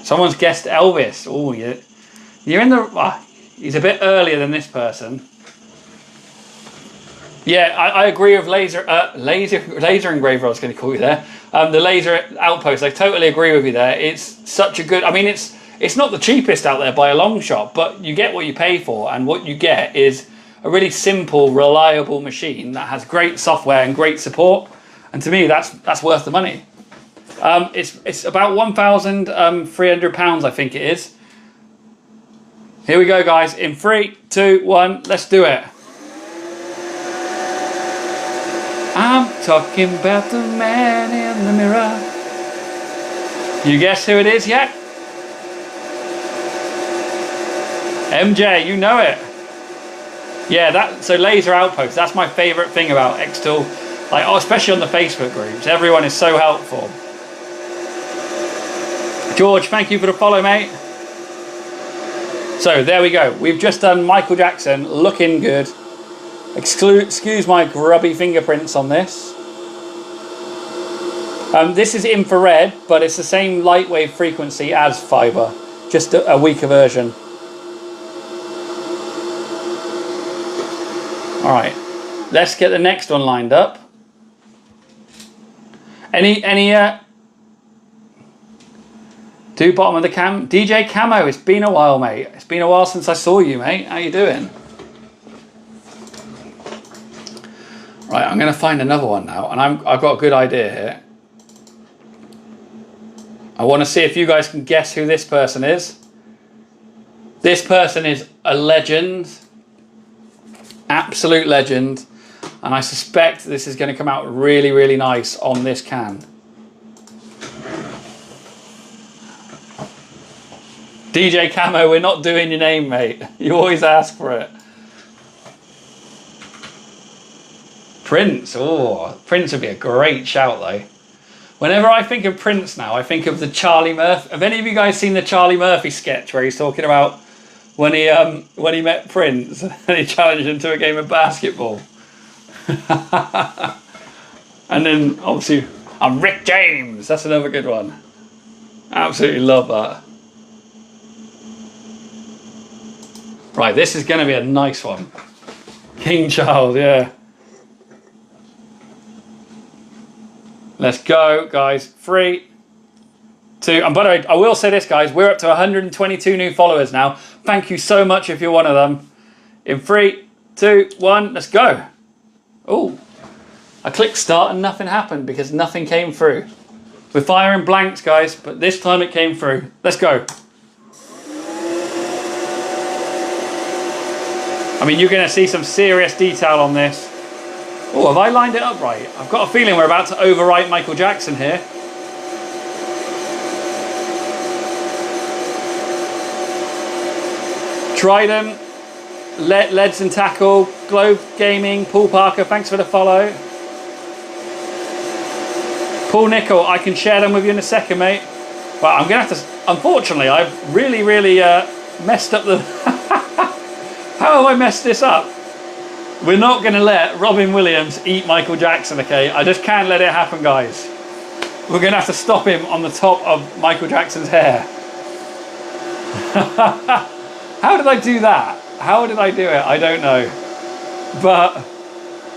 Someone's guessed Elvis. Oh, you're in the. He's a bit earlier than this person. Yeah, I agree with laser engraver. I was going to call you there. The laser outpost. I totally agree with you there. It's such a good. I mean, it's not the cheapest out there by a long shot, but you get what you pay for, and what you get is a really simple, reliable machine that has great software and great support. And to me, that's worth the money. It's about £1,300, I think it is. Here we go, guys. In 3, 2, 1, let's do it. I'm talking about the man in the mirror. You guess who it is yet? MJ, you know it. Yeah, so laser outpost. That's my favourite thing about xTool. Like, especially on the Facebook groups, everyone is so helpful. George, thank you for the follow, mate. So there we go. We've just done Michael Jackson, looking good. Excuse my grubby fingerprints on this. This is infrared, but it's the same light wave frequency as fibre, just a weaker version. All right, let's get the next one lined up. Any do bottom of the cam. DJ Camo, it's been a while, mate. It's been a while since I saw you, mate. How you doing? Right, I'm going to find another one now, and I've got a good idea here. I want to see if you guys can guess who this person is. This person is a legend, absolute legend, and I suspect this is going to come out really, really nice on this can. DJ Camo, we're not doing your name, mate. You always ask for it. Prince, oh, Prince would be a great shout though. Whenever I think of Prince now, I think of the Charlie Murphy. Have any of you guys seen the Charlie Murphy sketch where he's talking about when he met Prince and he challenged him to a game of basketball? And then obviously, I'm Rick James. That's another good one. Absolutely love that. Right, this is going to be a nice one. King Charles, yeah. Let's go, guys. 3, 2, and by the way, I will say this, guys. We're up to 122 new followers now. Thank you so much if you're one of them. In 3, 2, 1, let's go. Oh, I clicked start and nothing happened because nothing came through. We're firing blanks, guys, but this time it came through. Let's go. I mean, you're going to see some serious detail on this. Oh, have I lined it up right? I've got a feeling we're about to overwrite Michael Jackson here. Trident, Leads and Tackle, Globe Gaming, Paul Parker, thanks for the follow. Paul Nickel, I can share them with you in a second, mate. Well, I'm going to have to... Unfortunately, I've really messed up the... How have I messed this up? We're not going to let Robin Williams eat Michael Jackson, okay? I just can't let it happen, guys. We're going to have to stop him on the top of Michael Jackson's hair. How did I do that? How did I do it? I don't know. But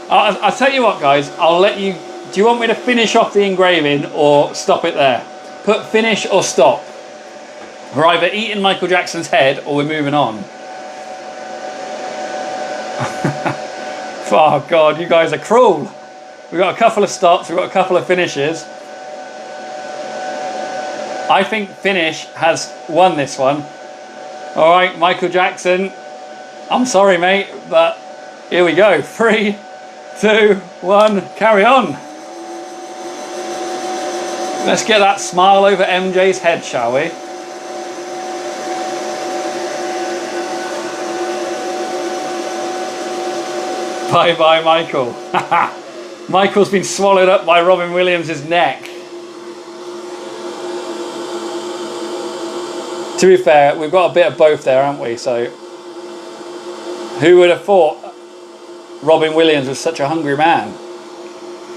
I'll tell you what, guys. I'll let you... Do you want me to finish off the engraving or stop it there? Put finish or stop. We're either eating Michael Jackson's head or we're moving on. Oh God, you guys are cruel. We've got a couple of stops, we've got a couple of finishes. I think finish has won this one. All right, Michael Jackson. I'm sorry, mate, but here we go. 3, 2, 1, carry on. Let's get that smile over MJ's head, shall we? Bye bye, Michael. Michael's been swallowed up by Robin Williams' neck. To be fair, we've got a bit of both there, haven't we? So, who would have thought Robin Williams was such a hungry man?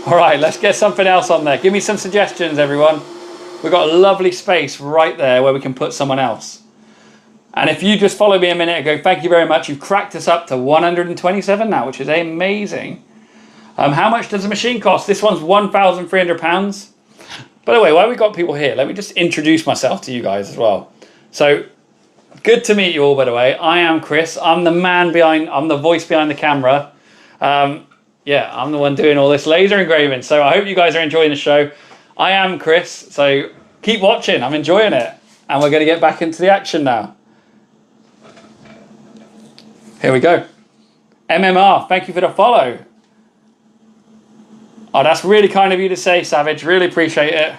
All right, let's get something else on there. Give me some suggestions, everyone. We've got a lovely space right there where we can put someone else. And if you just followed me a minute ago, thank you very much. You've cracked us up to 127 now, which is amazing. How much does the machine cost? This one's £1,300. By the way, while we've got people here, let me just introduce myself to you guys as well. So, good to meet you all, by the way. I am Chris. I'm the man behind, I'm the voice behind the camera. Yeah, I'm the one doing all this laser engraving. So I hope you guys are enjoying the show. I am Chris, so keep watching. I'm enjoying it. And we're going to get back into the action now. Here we go. MMR, thank you for the follow. Oh, that's really kind of you to say, Savage. Really appreciate it.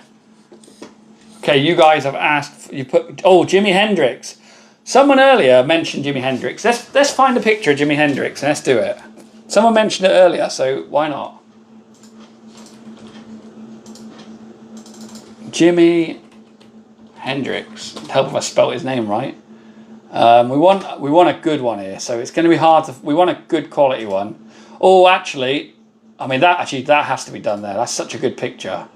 Okay, you guys have asked. You put. Oh, Jimi Hendrix. Someone earlier mentioned Jimi Hendrix. Let's find a picture of Jimi Hendrix and let's do it. Someone mentioned it earlier, so why not? Jimi Hendrix. Help if I spelt his name right. We want a good one here, so it's going to be hard to. We want a good quality one. Oh, actually, I mean, that has to be done there. That's such a good picture.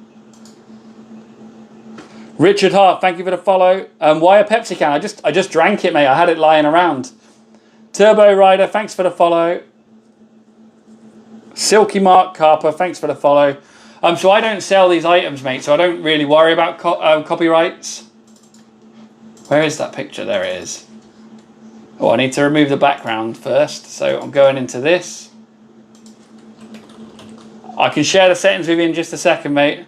Richard Hart, thank you for the follow. Why a Pepsi can? I just drank it, mate. I had it lying around. Turbo Rider, thanks for the follow. Silky Mark Carper, thanks for the follow. So I don't sell these items, mate, so I don't really worry about copyrights. Where is that picture? There it is. Oh, I need to remove the background first, so I'm going into this. I can share the settings with you in just a second, mate.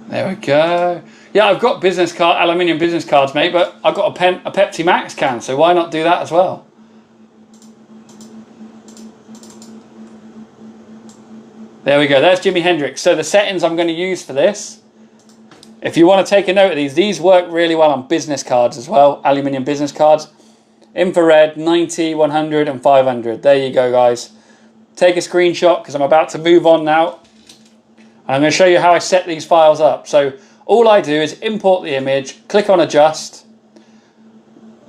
There we go. Yeah, I've got aluminium business cards, mate, but I've got a Pepsi Max can, so why not do that as well? There we go. There's Jimi Hendrix. So the settings I'm going to use for this, if you want to take a note of these work really well on business cards as well, aluminium business cards. Infrared, 90, 100 and 500. There you go, guys. Take a screenshot because I'm about to move on now. I'm going to show you how I set these files up. So all I do is import the image, click on adjust.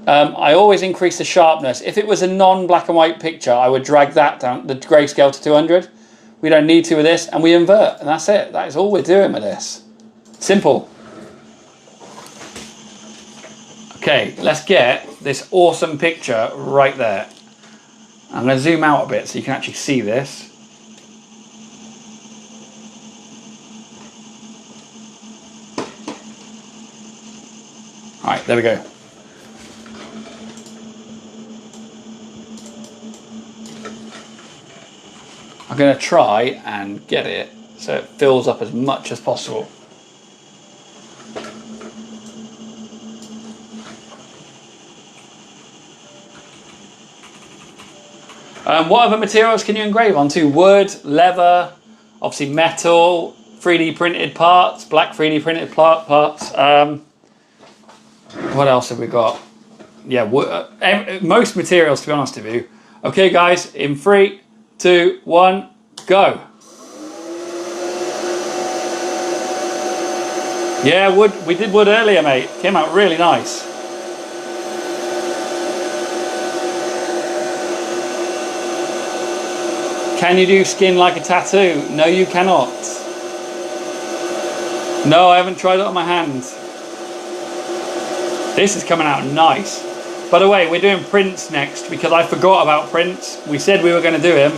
I always increase the sharpness. If it was a non-black and white picture, I would drag that down, the grayscale to 200. We don't need to with this, and we invert, and that's it. That is all we're doing with this. Simple. Okay, let's get this awesome picture right there. I'm going to zoom out a bit so you can actually see this. Alright, there we go. I'm going to try and get it so it fills up as much as possible. What other materials can you engrave onto? Wood, leather, obviously metal, 3D printed parts, black 3D printed parts. What else have we got? Yeah, most materials, to be honest with you. Okay, guys, in 3, 2, 1, go. Yeah, wood. We did wood earlier, mate. Came out really nice. Can you do skin like a tattoo? No, you cannot. No, I haven't tried it on my hand. This is coming out nice. By the way, we're doing Prince next because I forgot about Prince. We said we were going to do him.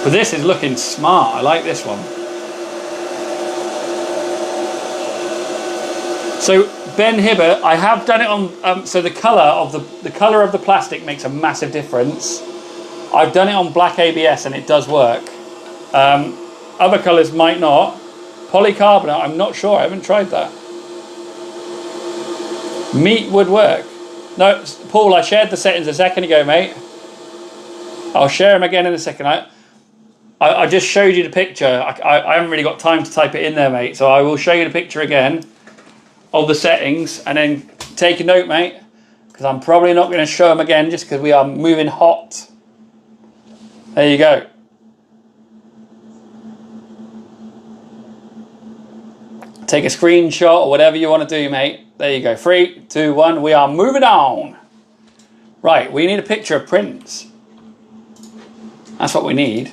But this is looking smart. I like this one. So Ben Hibbert, I have done it on. So the color of the plastic makes a massive difference. I've done it on black ABS and it does work. Other colors might not. Polycarbonate, I'm not sure. I haven't tried that. Meat would work. No, Paul, I shared the settings a second ago, mate. I'll share them again in a second. I just showed you the picture. I haven't really got time to type it in there, mate. So I will show you the picture again of the settings and then take a note, mate, because I'm probably not going to show them again just because we are moving hot. There you go. Take a screenshot or whatever you want to do, mate. There you go. 3, 2, 1. We are moving on. Right, we need a picture of Prince. That's what we need.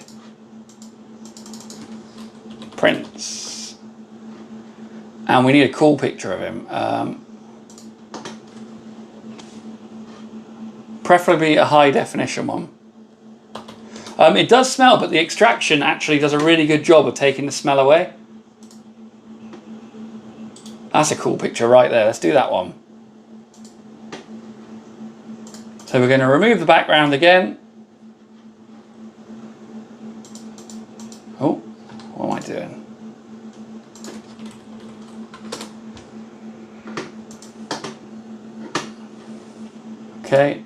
Prince. And we need a cool picture of him. Preferably a high definition one. It does smell, but the extraction actually does a really good job of taking the smell away. That's a cool picture right there. Let's do that one. So we're going to remove the background again. Oh, what am I doing? Okay.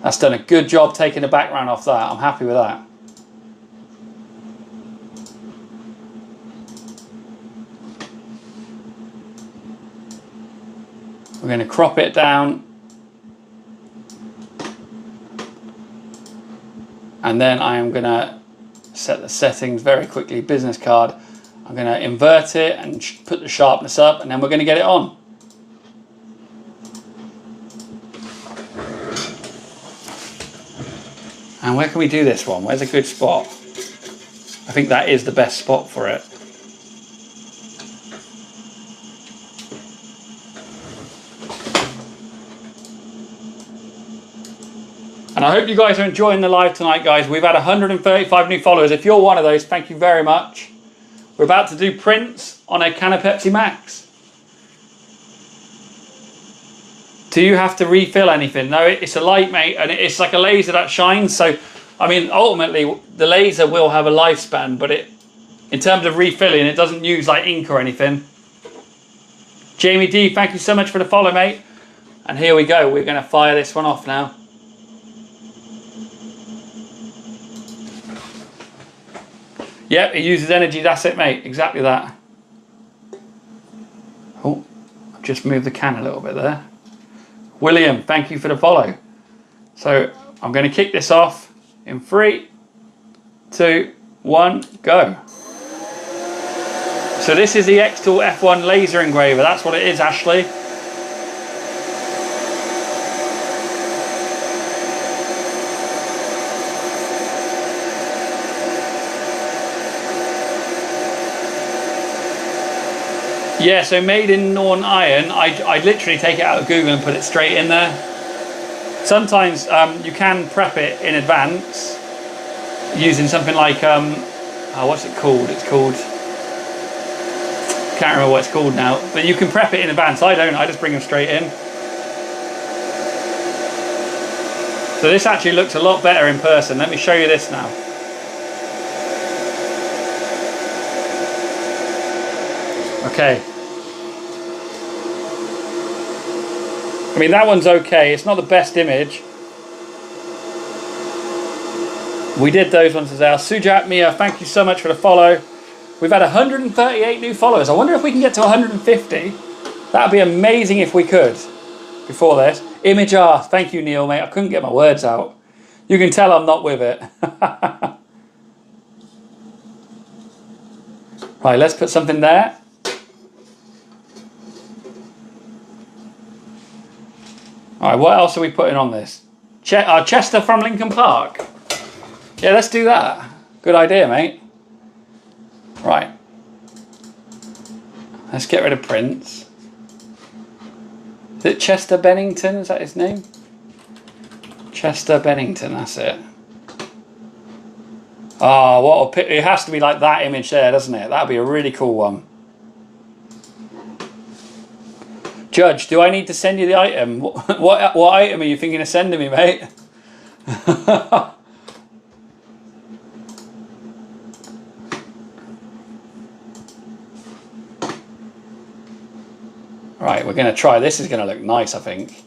That's done a good job taking the background off that. I'm happy with that. We're going to crop it down. And then I am going to set the settings very quickly. Business card. I'm going to invert it and put the sharpness up, and then we're going to get it on. And where can we do this one? Where's a good spot? I think that is the best spot for it. And I hope you guys are enjoying the live tonight, guys. We've had 135 new followers. If you're one of those, thank you very much. We're about to do prints on a can of Pepsi Max. Do you have to refill anything? No, it's a light, mate, and it's like a laser that shines. So, I mean, ultimately, the laser will have a lifespan, but in terms of refilling, it doesn't use like ink or anything. Jamie D, thank you so much for the follow, mate. And here we go. We're going to fire this one off now. Yep, it uses energy. That's it, mate. Exactly that. Oh, I've just moved the can a little bit there. William, thank you for the follow. So I'm going to kick this off in 3, 2, 1, go. So this is the xTool F1 laser engraver. That's what it is, Ashley. Yeah, so made in Northern Iron, I literally take it out of Google and put it straight in there. Sometimes you can prep it in advance using something like, what's it called? It's called, can't remember what it's called now, but you can prep it in advance. I don't, I just bring them straight in. So this actually looks a lot better in person. Let me show you this now. Okay. I mean, that one's okay. It's not the best image. We did those ones as well. Sujat Mia, thank you so much for the follow. We've had 138 new followers. I wonder if we can get to 150. That would be amazing if we could before this. Image R, thank you, Neil, mate. I couldn't get my words out. You can tell I'm not with it. Right, let's put something there. Alright, what else are we putting on this? Chester from Lincoln Park. Yeah, let's do that. Good idea, mate. Right. Let's get rid of Prince. Is it Chester Bennington? Is that his name? Chester Bennington, that's it. Oh, what a pic. It has to be like that image there, doesn't it? That'd be a really cool one. Judge, do I need to send you the item? What item are you thinking of sending me, mate? Right, we're going to try. This is going to look nice, I think.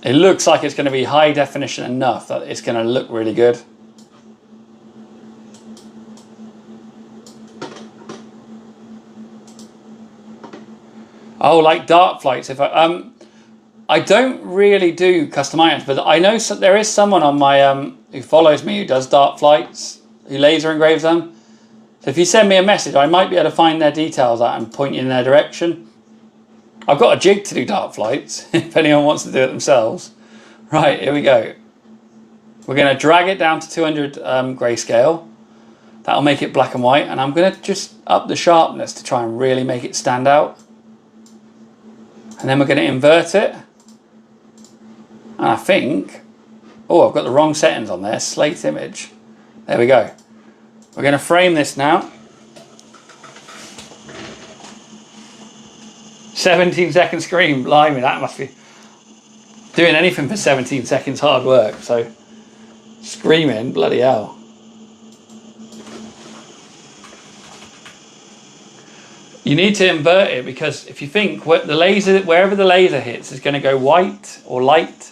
It looks like it's going to be high definition enough that it's going to look really good. Oh, like dark flights. If I don't really do custom items, but I know there is someone on my who follows me who does dark flights, who laser engraves them. So if you send me a message, I might be able to find their details out and point you in their direction. I've got a jig to do dark flights if anyone wants to do it themselves. Right, here we go. We're going to drag it down to 200 grayscale. That'll make it black and white, and I'm going to just up the sharpness to try and really make it stand out. And then we're going to invert it. And I think, oh, I've got the wrong settings on there. Slate image. There we go. We're going to frame this now. 17-second screen. Blimey, that must be doing anything for 17 seconds hard work. So screaming, bloody hell. You need to invert it because if you think the laser, wherever the laser hits is going to go white or light.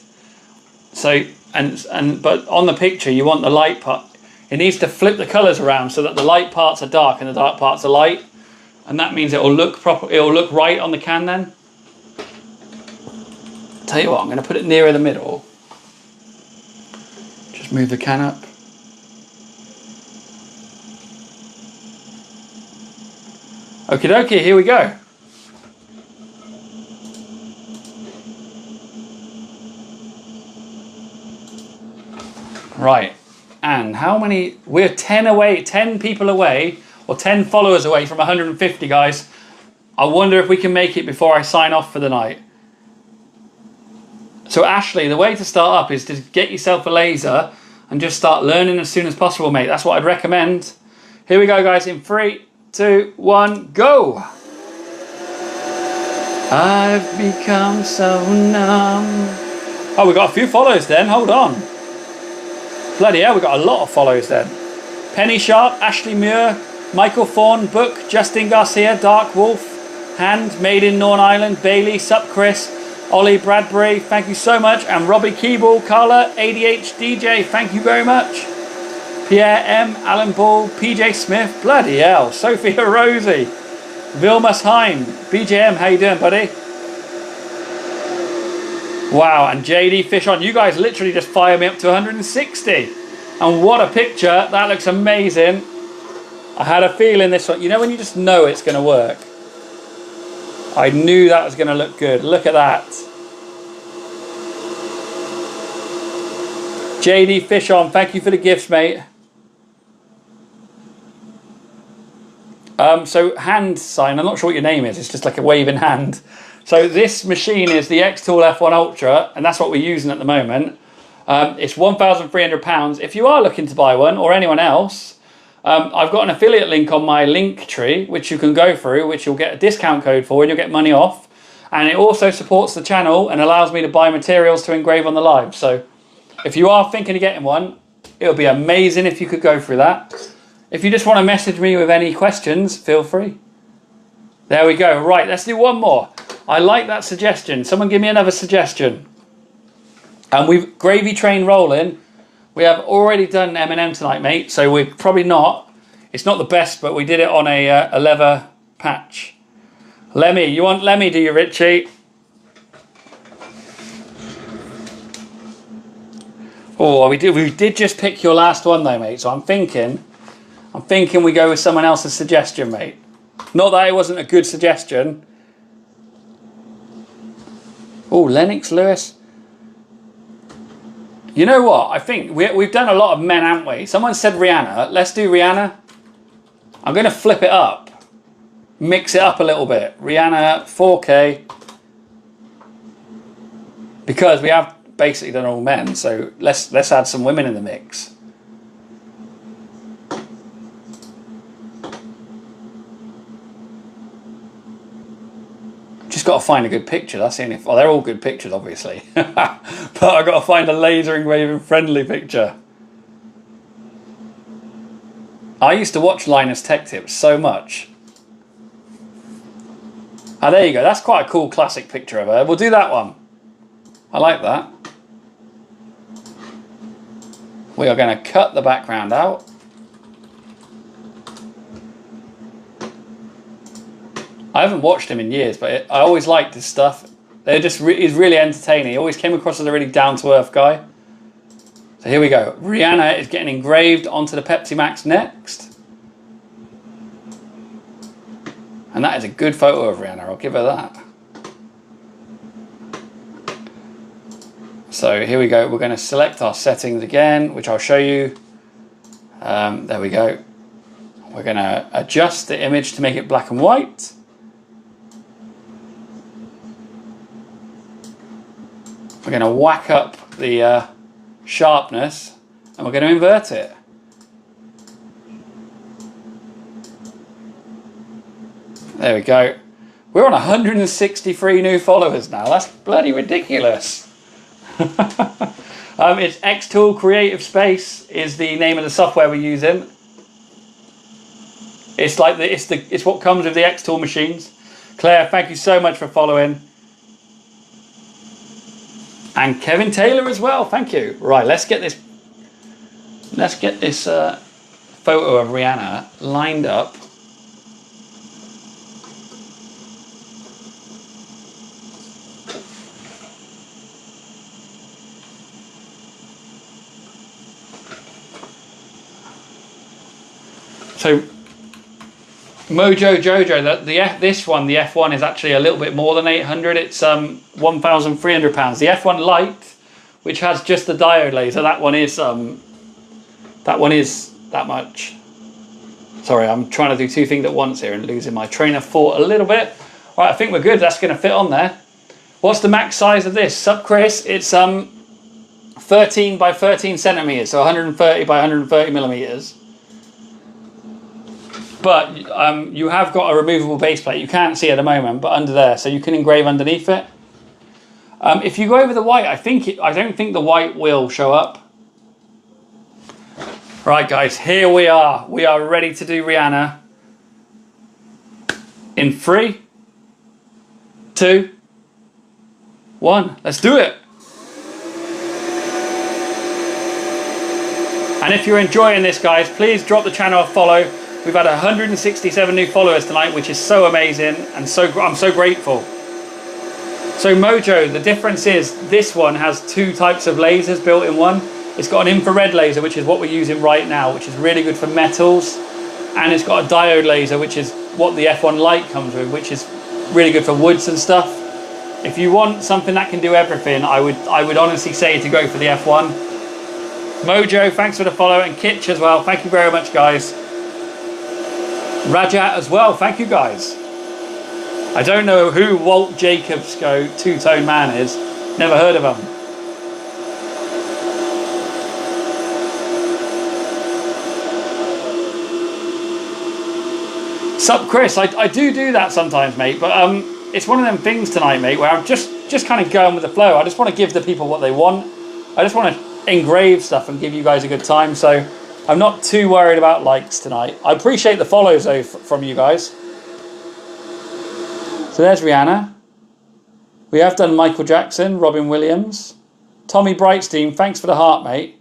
So but on the picture you want the light part. It needs to flip the colours around so that the light parts are dark and the dark parts are light, and that means it will look proper. It will look right on the can then. Tell you what, I'm going to put it nearer the middle. Just move the can up. Okie dokie, here we go. Right, and how many? We're 10 people away, or 10 followers away from 150, guys. I wonder if we can make it before I sign off for the night. So Ashley, the way to start up is to get yourself a laser and just start learning as soon as possible, mate. That's what I'd recommend. Here we go, guys, in 3, 2, 1, go! I've become so numb. Oh, we got a few follows then, hold on. Bloody hell, we got a lot of follows then. Penny Sharp, Ashley Muir, Michael Fawn, Book, Justin Garcia, Dark Wolf, Hand, Made in Northern Ireland, Bailey, Sup Chris, Ollie Bradbury, thank you so much, and Robbie Keeble, Carla, ADH DJ, thank you very much. Pierre M, Alan Ball, PJ Smith, bloody hell, Sophia Rosie, Vilmas Heim, BJM, how you doing, buddy? Wow, and JD Fish on, you guys literally just fire me up to 160. And what a picture, that looks amazing. I had a feeling this one, you know when you just know it's going to work? I knew that was going to look good. Look at that. JD Fish on, thank you for the gifts, mate. So hand sign, I'm not sure what your name is. It's just like a waving hand. So this machine is the xTool F1 Ultra, and that's what we're using at the moment. It's £1,300. If you are looking to buy one, or anyone else, I've got an affiliate link on my link tree, which you can go through, which you'll get a discount code for, and you'll get money off. And it also supports the channel and allows me to buy materials to engrave on the live. So if you are thinking of getting one, it'll be amazing if you could go through that. If you just want to message me with any questions, feel free. There we go. Right, let's do one more. I like that suggestion. Someone give me another suggestion. And we've gravy train rolling. We have already done M&M tonight, mate. So we're probably not. It's not the best, but we did it on a leather patch. Lemmy, you want Lemmy, do you, Richie? Oh, we did just pick your last one though, mate. So I'm thinking we go with someone else's suggestion, mate. Not that it wasn't a good suggestion. Oh, Lennox Lewis. You know what? I think we've done a lot of men, haven't we? Someone said Rihanna. Let's do Rihanna. I'm going to flip it up. Mix it up a little bit. Rihanna 4K. Because we have basically done all men. So let's add some women in the mix. Just got to find a good picture. That's the only. Well, they're all good pictures, obviously. But I've got to find a laser engraving friendly picture. I used to watch Linus Tech Tips so much. Ah, there you go. That's quite a cool classic picture of her. We'll do that one. I like that. We are going to cut the background out. I haven't watched him in years, but I always liked his stuff. He's really entertaining. He always came across as a really down-to-earth guy. So here we go. Rihanna is getting engraved onto the Pepsi Max next. And that is a good photo of Rihanna. I'll give her that. So here we go. We're going to select our settings again, which I'll show you. There we go. We're going to adjust the image to make it black and white. We're going to whack up the sharpness and we're going to invert it. There we go. We're on 163 new followers now. That's bloody ridiculous. It's xTool Creative Space is the name of the software we're using. It's like it's what comes with the xTool machines. Claire, thank you so much for following. And Kevin Taylor as well, thank you. Right, let's get this photo of Rihanna lined up. So Mojo Jojo, this one, the F1 is actually a little bit more than 800. It's £1,300. The F1 Lite, which has just the diode laser, that one is That one is that much. Sorry, I'm trying to do two things at once here and losing my train of thought a little bit. All right, I think we're good. That's going to fit on there. What's the max size of this? Sup, Chris? It's 13 by 13 centimeters, so 130 by 130 millimeters. But you have got a removable base plate. You can't see at the moment, but under there, so you can engrave underneath it. If you go over the white, I don't think the white will show up. Right, guys, here we are. We are ready to do Rihanna. In 3, 2, 1. Let's do it. And if you're enjoying this, guys, please drop the channel a follow. We've had 167 new followers tonight, which is so amazing, and I'm so grateful. So Mojo, the difference is this one has 2 types of lasers built in one. It's got an infrared laser, which is what we're using right now, which is really good for metals. And it's got a diode laser, which is what the F1 light comes with, which is really good for woods and stuff. If you want something that can do everything, I would honestly say to go for the F1. Mojo, thanks for the follow, and Kitch as well. Thank you very much, guys. Rajat as well. Thank you, guys. I don't know who Walt Jacobs two-tone man is. Never heard of him. Sup, Chris? I do that sometimes, mate. But it's one of them things tonight, mate, where I'm just kind of going with the flow. I just want to give the people what they want. I just want to engrave stuff and give you guys a good time. So I'm not too worried about likes tonight. I appreciate the follows though from you guys. So there's Rihanna. We have done Michael Jackson, Robin Williams, Tommy Brightstein. Thanks for the heart, mate.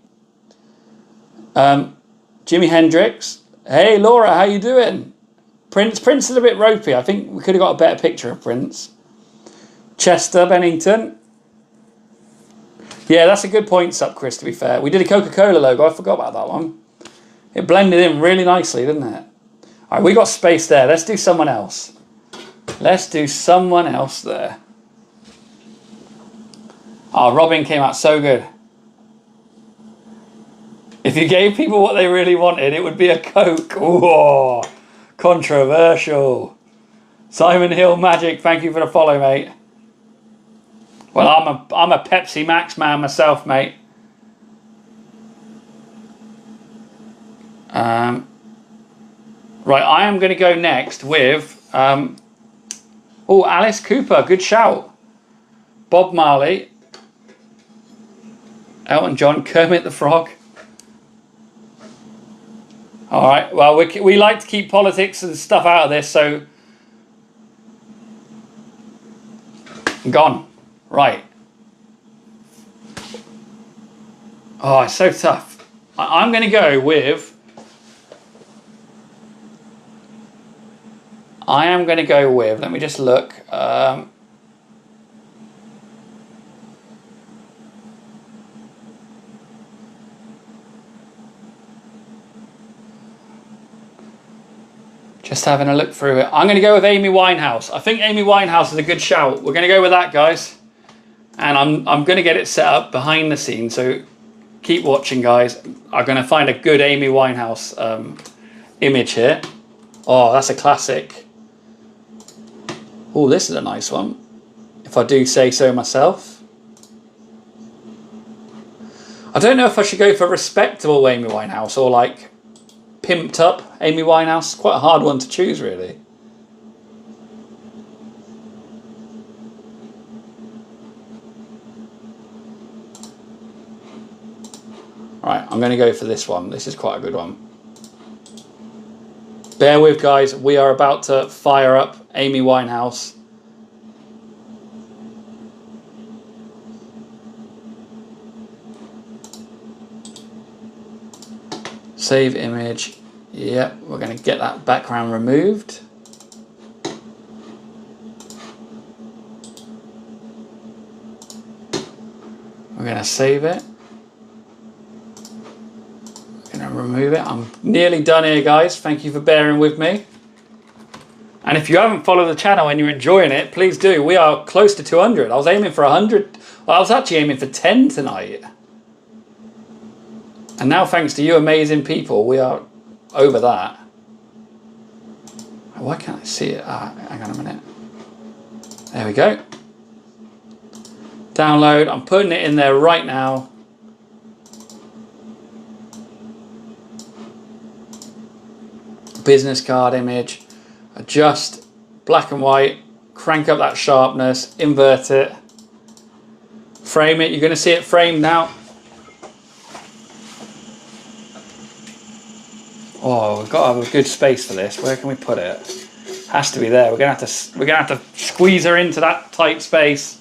Jimi Hendrix. Hey Laura, how you doing? Prince is a bit ropey. I think we could have got a better picture of Prince. Chester Bennington. Yeah, that's a good point, Sup, Chris, to be fair. We did a Coca-Cola logo. I forgot about that one. It blended in really nicely, didn't it? All right, we got space there. Let's do someone else. Let's do someone else there. Oh, Robin came out so good. If you gave people what they really wanted, it would be a Coke. Whoa, controversial. Simon Hill Magic, thank you for the follow, mate. Well, I'm a Pepsi Max man myself, mate. Right, I am going to go next with Alice Cooper, good shout. Bob Marley, Elton John, Kermit the Frog. All right, well, we like to keep politics and stuff out of this, so gone. Right. Oh, it's so tough. I'm going to go with... let me just look. Just having a look through it. I'm going to go with Amy Winehouse. I think Amy Winehouse is a good shout. We're going to go with that, guys. And I'm going to get it set up behind the scenes, so keep watching, guys. I'm going to find a good Amy Winehouse image here. Oh, that's a classic. Oh, this is a nice one, if I do say so myself. I don't know if I should go for respectable Amy Winehouse or like pimped up Amy Winehouse. Quite a hard one to choose, really. Right, I'm going to go for this one. This is quite a good one. Bear with, guys. We are about to fire up Amy Winehouse. Save image. Yep, we're going to get that background removed. We're going to save it. Remove it. I'm nearly done here, guys. Thank you for bearing with me. And if you haven't followed the channel and you're enjoying it, please do. We are close to 200. I was aiming for 100. Well, I was actually aiming for 10 tonight. And now, thanks to you amazing people, we are over that. Why can't I see it? Hang on a minute. There we go. Download. I'm putting it in there right now. Business card image. Adjust black and white. Crank up that sharpness. Invert it. Frame it. You're going to see it framed now. Oh, we've got to have a good space for this. Where can we put it? Has to be there. We're gonna have to squeeze her into that tight space.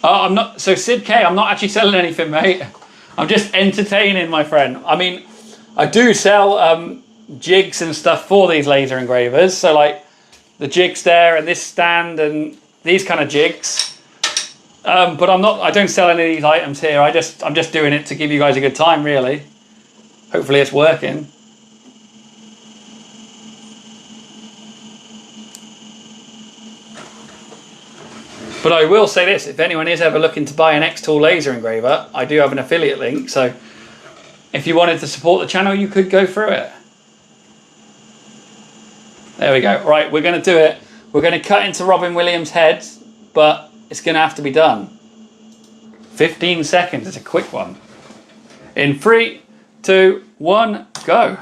Oh, I'm not. So Sid K, I'm not actually selling anything, mate. I'm just entertaining, my friend. I mean, I do sell jigs and stuff for these laser engravers. So like the jigs there and this stand and these kind of jigs. But I don't sell any of these items here. I'm just doing it to give you guys a good time, really. Hopefully it's working. But I will say this, if anyone is ever looking to buy an xTool laser engraver, I do have an affiliate link, so if you wanted to support the channel, you could go through it. There we go. Right, we're going to do it. We're going to cut into Robin Williams' head, but it's going to have to be done. 15 seconds, it's a quick one. In 3, 2, 1, go.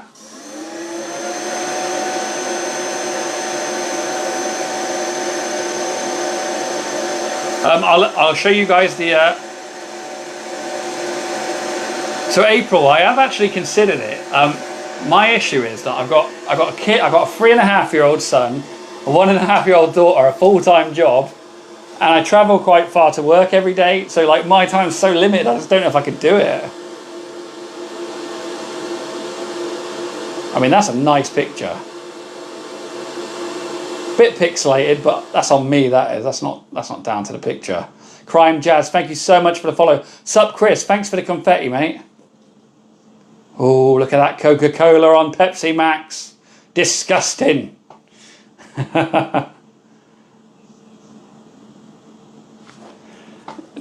I'll show you guys the... So April, I have actually considered it. My issue is that I've got a kid, I've got a 3.5-year-old son, a 1.5-year-old daughter, a full-time job, and I travel quite far to work every day. So like my time's so limited, I just don't know if I could do it. I mean, that's a nice picture. Bit pixelated, but that's on me, that is. That's not down to the picture. Crime Jazz, thank you so much for the follow. Sup Chris, thanks for the confetti, mate. Oh, look at that Coca-Cola on Pepsi Max. Disgusting.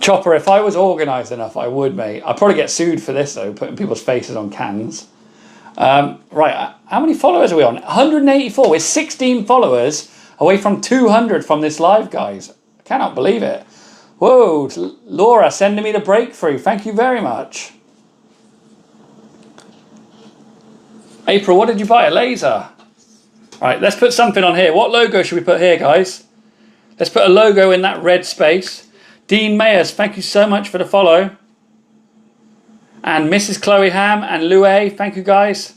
Chopper, if I was organised enough, I would, mate. I'd probably get sued for this, though, putting people's faces on cans. Right, how many followers are we on? 184. We're 16 followers away from 200 from this live, guys. I cannot believe it. Whoa, Laura sending me the breakthrough. Thank you very much. April, what did you buy? A laser. Right, let's put something on here. What logo should we put here, guys? Let's put a logo in that red space. Dean Mayers, thank you so much for the follow. And Mrs. Chloe Ham and Lue, thank you, guys.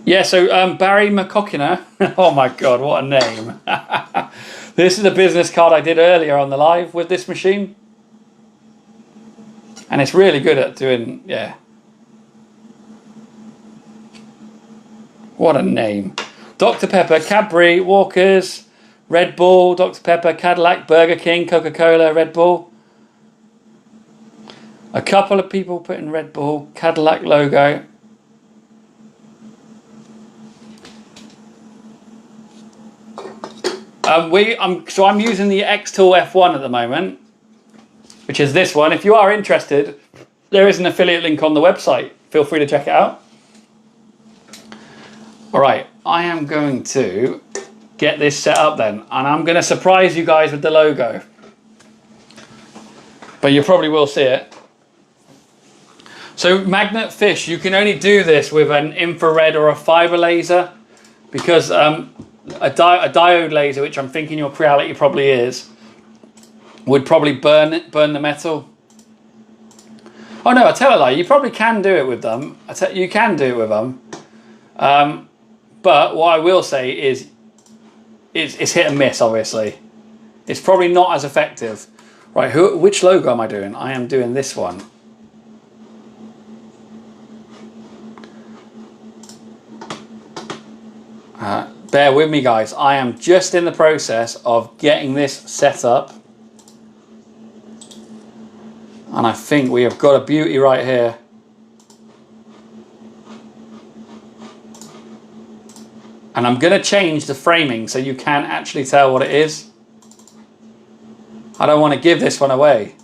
Yeah, so Barry McCockiner. Oh my God, what a name. This is a business card I did earlier on the live with this machine. And it's really good at doing, yeah. What a name. Dr. Pepper, Cadbury, Walkers, Red Bull, Dr. Pepper, Cadillac, Burger King, Coca-Cola, Red Bull. A couple of people putting Red Bull, Cadillac logo. So I'm using the xTool F1 at the moment, which is this one. If you are interested, there is an affiliate link on the website. Feel free to check it out. All right, I am going to get this set up then, and I'm going to surprise you guys with the logo. But you probably will see it. So magnet fish, you can only do this with an infrared or a fiber laser, because a diode laser, which I'm thinking your Creality probably is, would probably burn the metal. Oh no, I tell a lie, you probably can do it with them. You can do it with them. But what I will say is it's hit and miss, obviously. It's probably not as effective. Right, which logo am I doing? I am doing this one. Bear with me, guys. I am just in the process of getting this set up. And I think we have got a beauty right here. And I'm going to change the framing so you can actually tell what it is. I don't want to give this one away.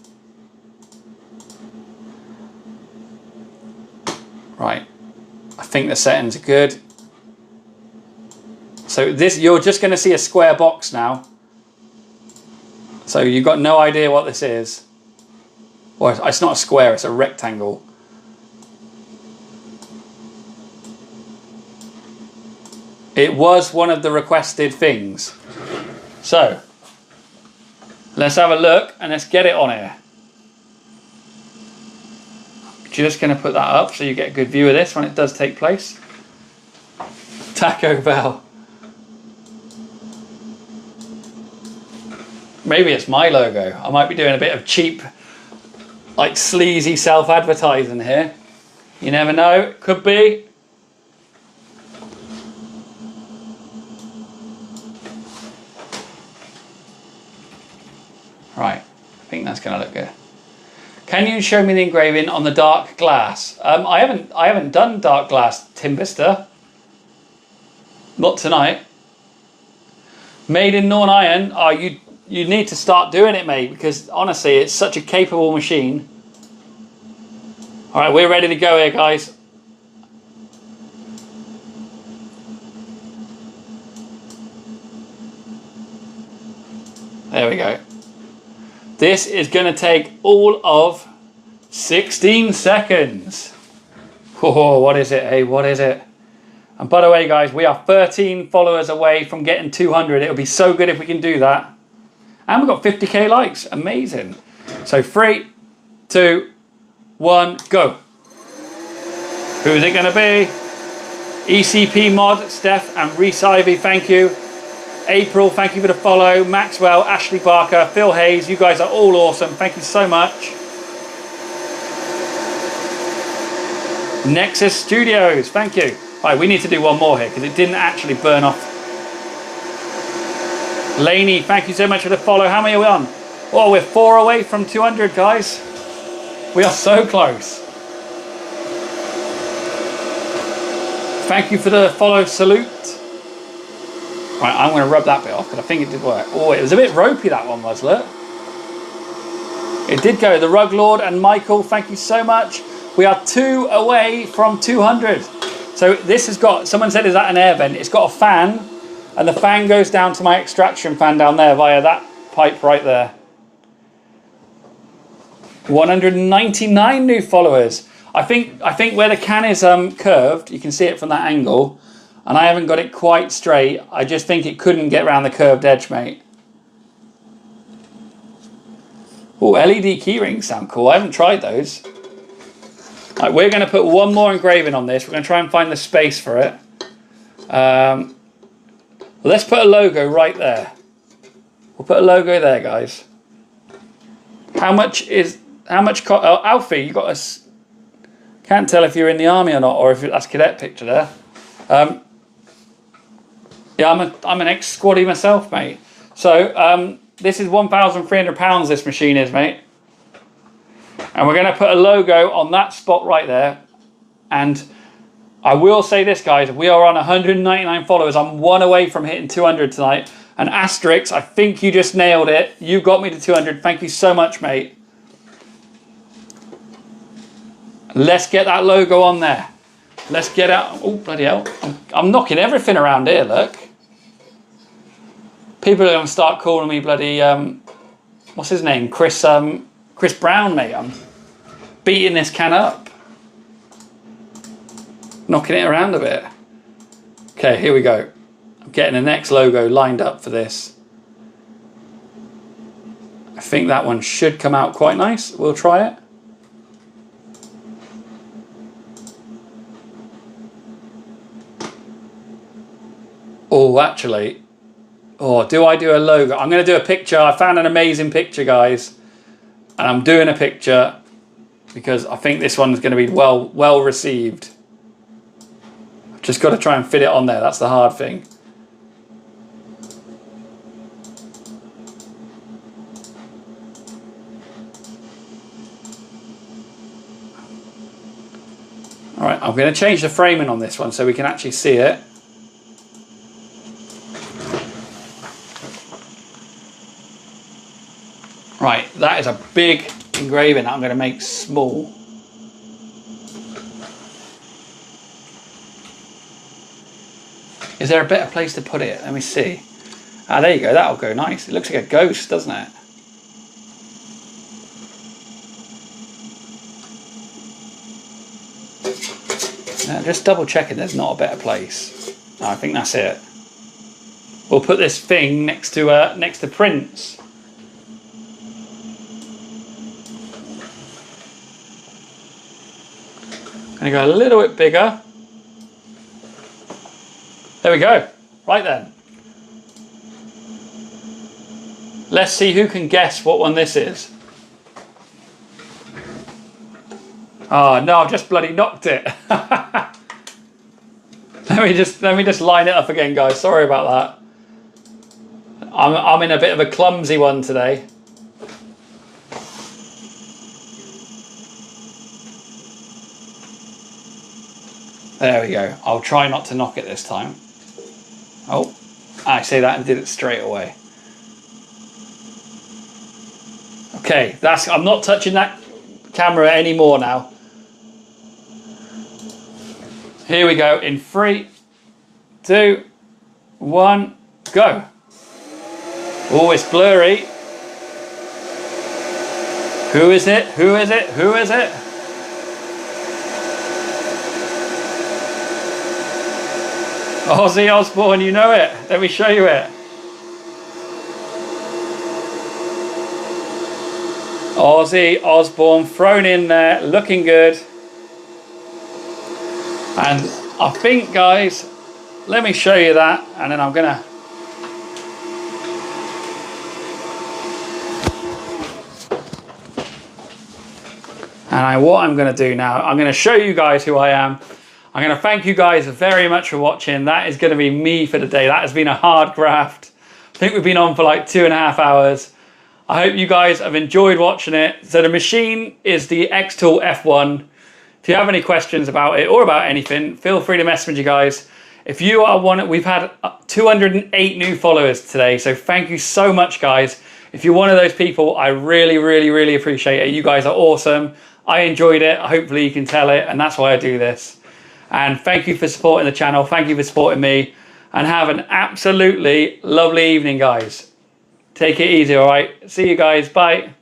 Right. I think the settings are good. So this, you're just going to see a square box now. So you've got no idea what this is. Well, it's not a square, it's a rectangle. It was one of the requested things. So, let's have a look and let's get it on here. Just going to put that up so you get a good view of this when it does take place. Taco Bell. Maybe it's my logo. I might be doing a bit of cheap, like sleazy self-advertising here. You never know, it could be. Right, I think that's going to look good. Can you show me the engraving on the dark glass? I haven't done dark glass, Timbister. Not tonight. Made in non-iron. Oh, you need to start doing it, mate, because honestly, it's such a capable machine. All right, we're ready to go here, guys. There we go. This is going to take all of 16 seconds. Oh, what is it? Hey, what is it? And by the way, guys, we are 13 followers away from getting 200. It'll be so good if we can do that. And we've got 50k likes. Amazing. So 3, 2, 1, go. Who's it going to be? ECP Mod, Steph and Reese Ivy, thank you. April, thank you for the follow. Maxwell, Ashley Barker, Phil Hayes, you guys are all awesome. Thank you so much. Nexus Studios, thank you. All right, we need to do one more here because it didn't actually burn off. Laney, thank you so much for the follow. How many are we on? Oh, we're 4 away from 200, guys. We are so close. Thank you for the follow, salute. Right, I'm going to rub that bit off because I think it did work. Oh, it was a bit ropey, that one was, look. It did go. The Rug Lord and Michael, thank you so much. We are 2 away from 200. So this has got, someone said, is that an air vent? It's got a fan, and the fan goes down to my extraction fan down there via that pipe right there. 199 new followers. I think where the can is curved, you can see it from that angle. And I haven't got it quite straight. I just think it couldn't get around the curved edge, mate. Oh, LED keyrings sound cool. I haven't tried those. Right, we're going to put one more engraving on this. We're going to try and find the space for it. Let's put a logo right there. We'll put a logo there, guys. Oh, Alfie, you got us. Can't tell if you're in the army or not, or if that's cadet picture there. Yeah, I'm an ex-squaddy myself, mate. So this is £1,300 this machine is, mate. And we're going to put a logo on that spot right there. And I will say this, guys. We are on 199 followers. I'm 1 away from hitting 200 tonight. And Asterix, I think you just nailed it. You got me to 200. Thank you so much, mate. Let's get that logo on there. Let's get out. Oh, bloody hell. I'm knocking everything around here, look. People are going to start calling me bloody, what's his name? Chris Brown, mate. I'm beating this can up. Knocking it around a bit. Okay, here we go. I'm getting the next logo lined up for this. I think that one should come out quite nice. We'll try it. Oh, actually, do I do a logo? I'm going to do a picture. I found an amazing picture, guys. And I'm doing a picture because I think this one's going to be well received. I've just got to try and fit it on there. That's the hard thing. All right, I'm going to change the framing on this one so we can actually see it. Right, that is a big engraving that I'm going to make small. Is there a better place to put it? Let me see. Ah, there you go. That'll go nice. It looks like a ghost, doesn't it? Now, just double checking there's not a better place. No, I think that's it. We'll put this thing next to Prince. I'm going to go a little bit bigger. There we go. Right then. Let's see who can guess what one this is. Oh no, I've just bloody knocked it. let me just line it up again, guys. Sorry about that. I'm in a bit of a clumsy one today. There we go. I'll try not to knock it this time. Oh, I say that and did it straight away. Okay, I'm not touching that camera anymore now. Here we go in 3, 2, 1, go. Oh, it's blurry. Who is it? Who is it? Who is it? Ozzy Osbourne, you know it. Let me show you it. Ozzy Osbourne thrown in there, looking good. And I think, guys, let me show you that, and then I'm gonna what I'm gonna do now, I'm gonna show you guys who I am. I'm going to thank you guys very much for watching. That is going to be me for the day. That has been a hard graft. I think we've been on for like 2.5 hours. I hope you guys have enjoyed watching it. So the machine is the xTool F1. If you have any questions about it or about anything, feel free to message you guys. If you are one, we've had 208 new followers today. So thank you so much, guys. If you're one of those people, I really, really, really appreciate it. You guys are awesome. I enjoyed it. Hopefully you can tell it. And that's why I do this. And thank you for supporting the channel. Thank you for supporting me. And have an absolutely lovely evening, guys. Take it easy, all right? See you guys. Bye.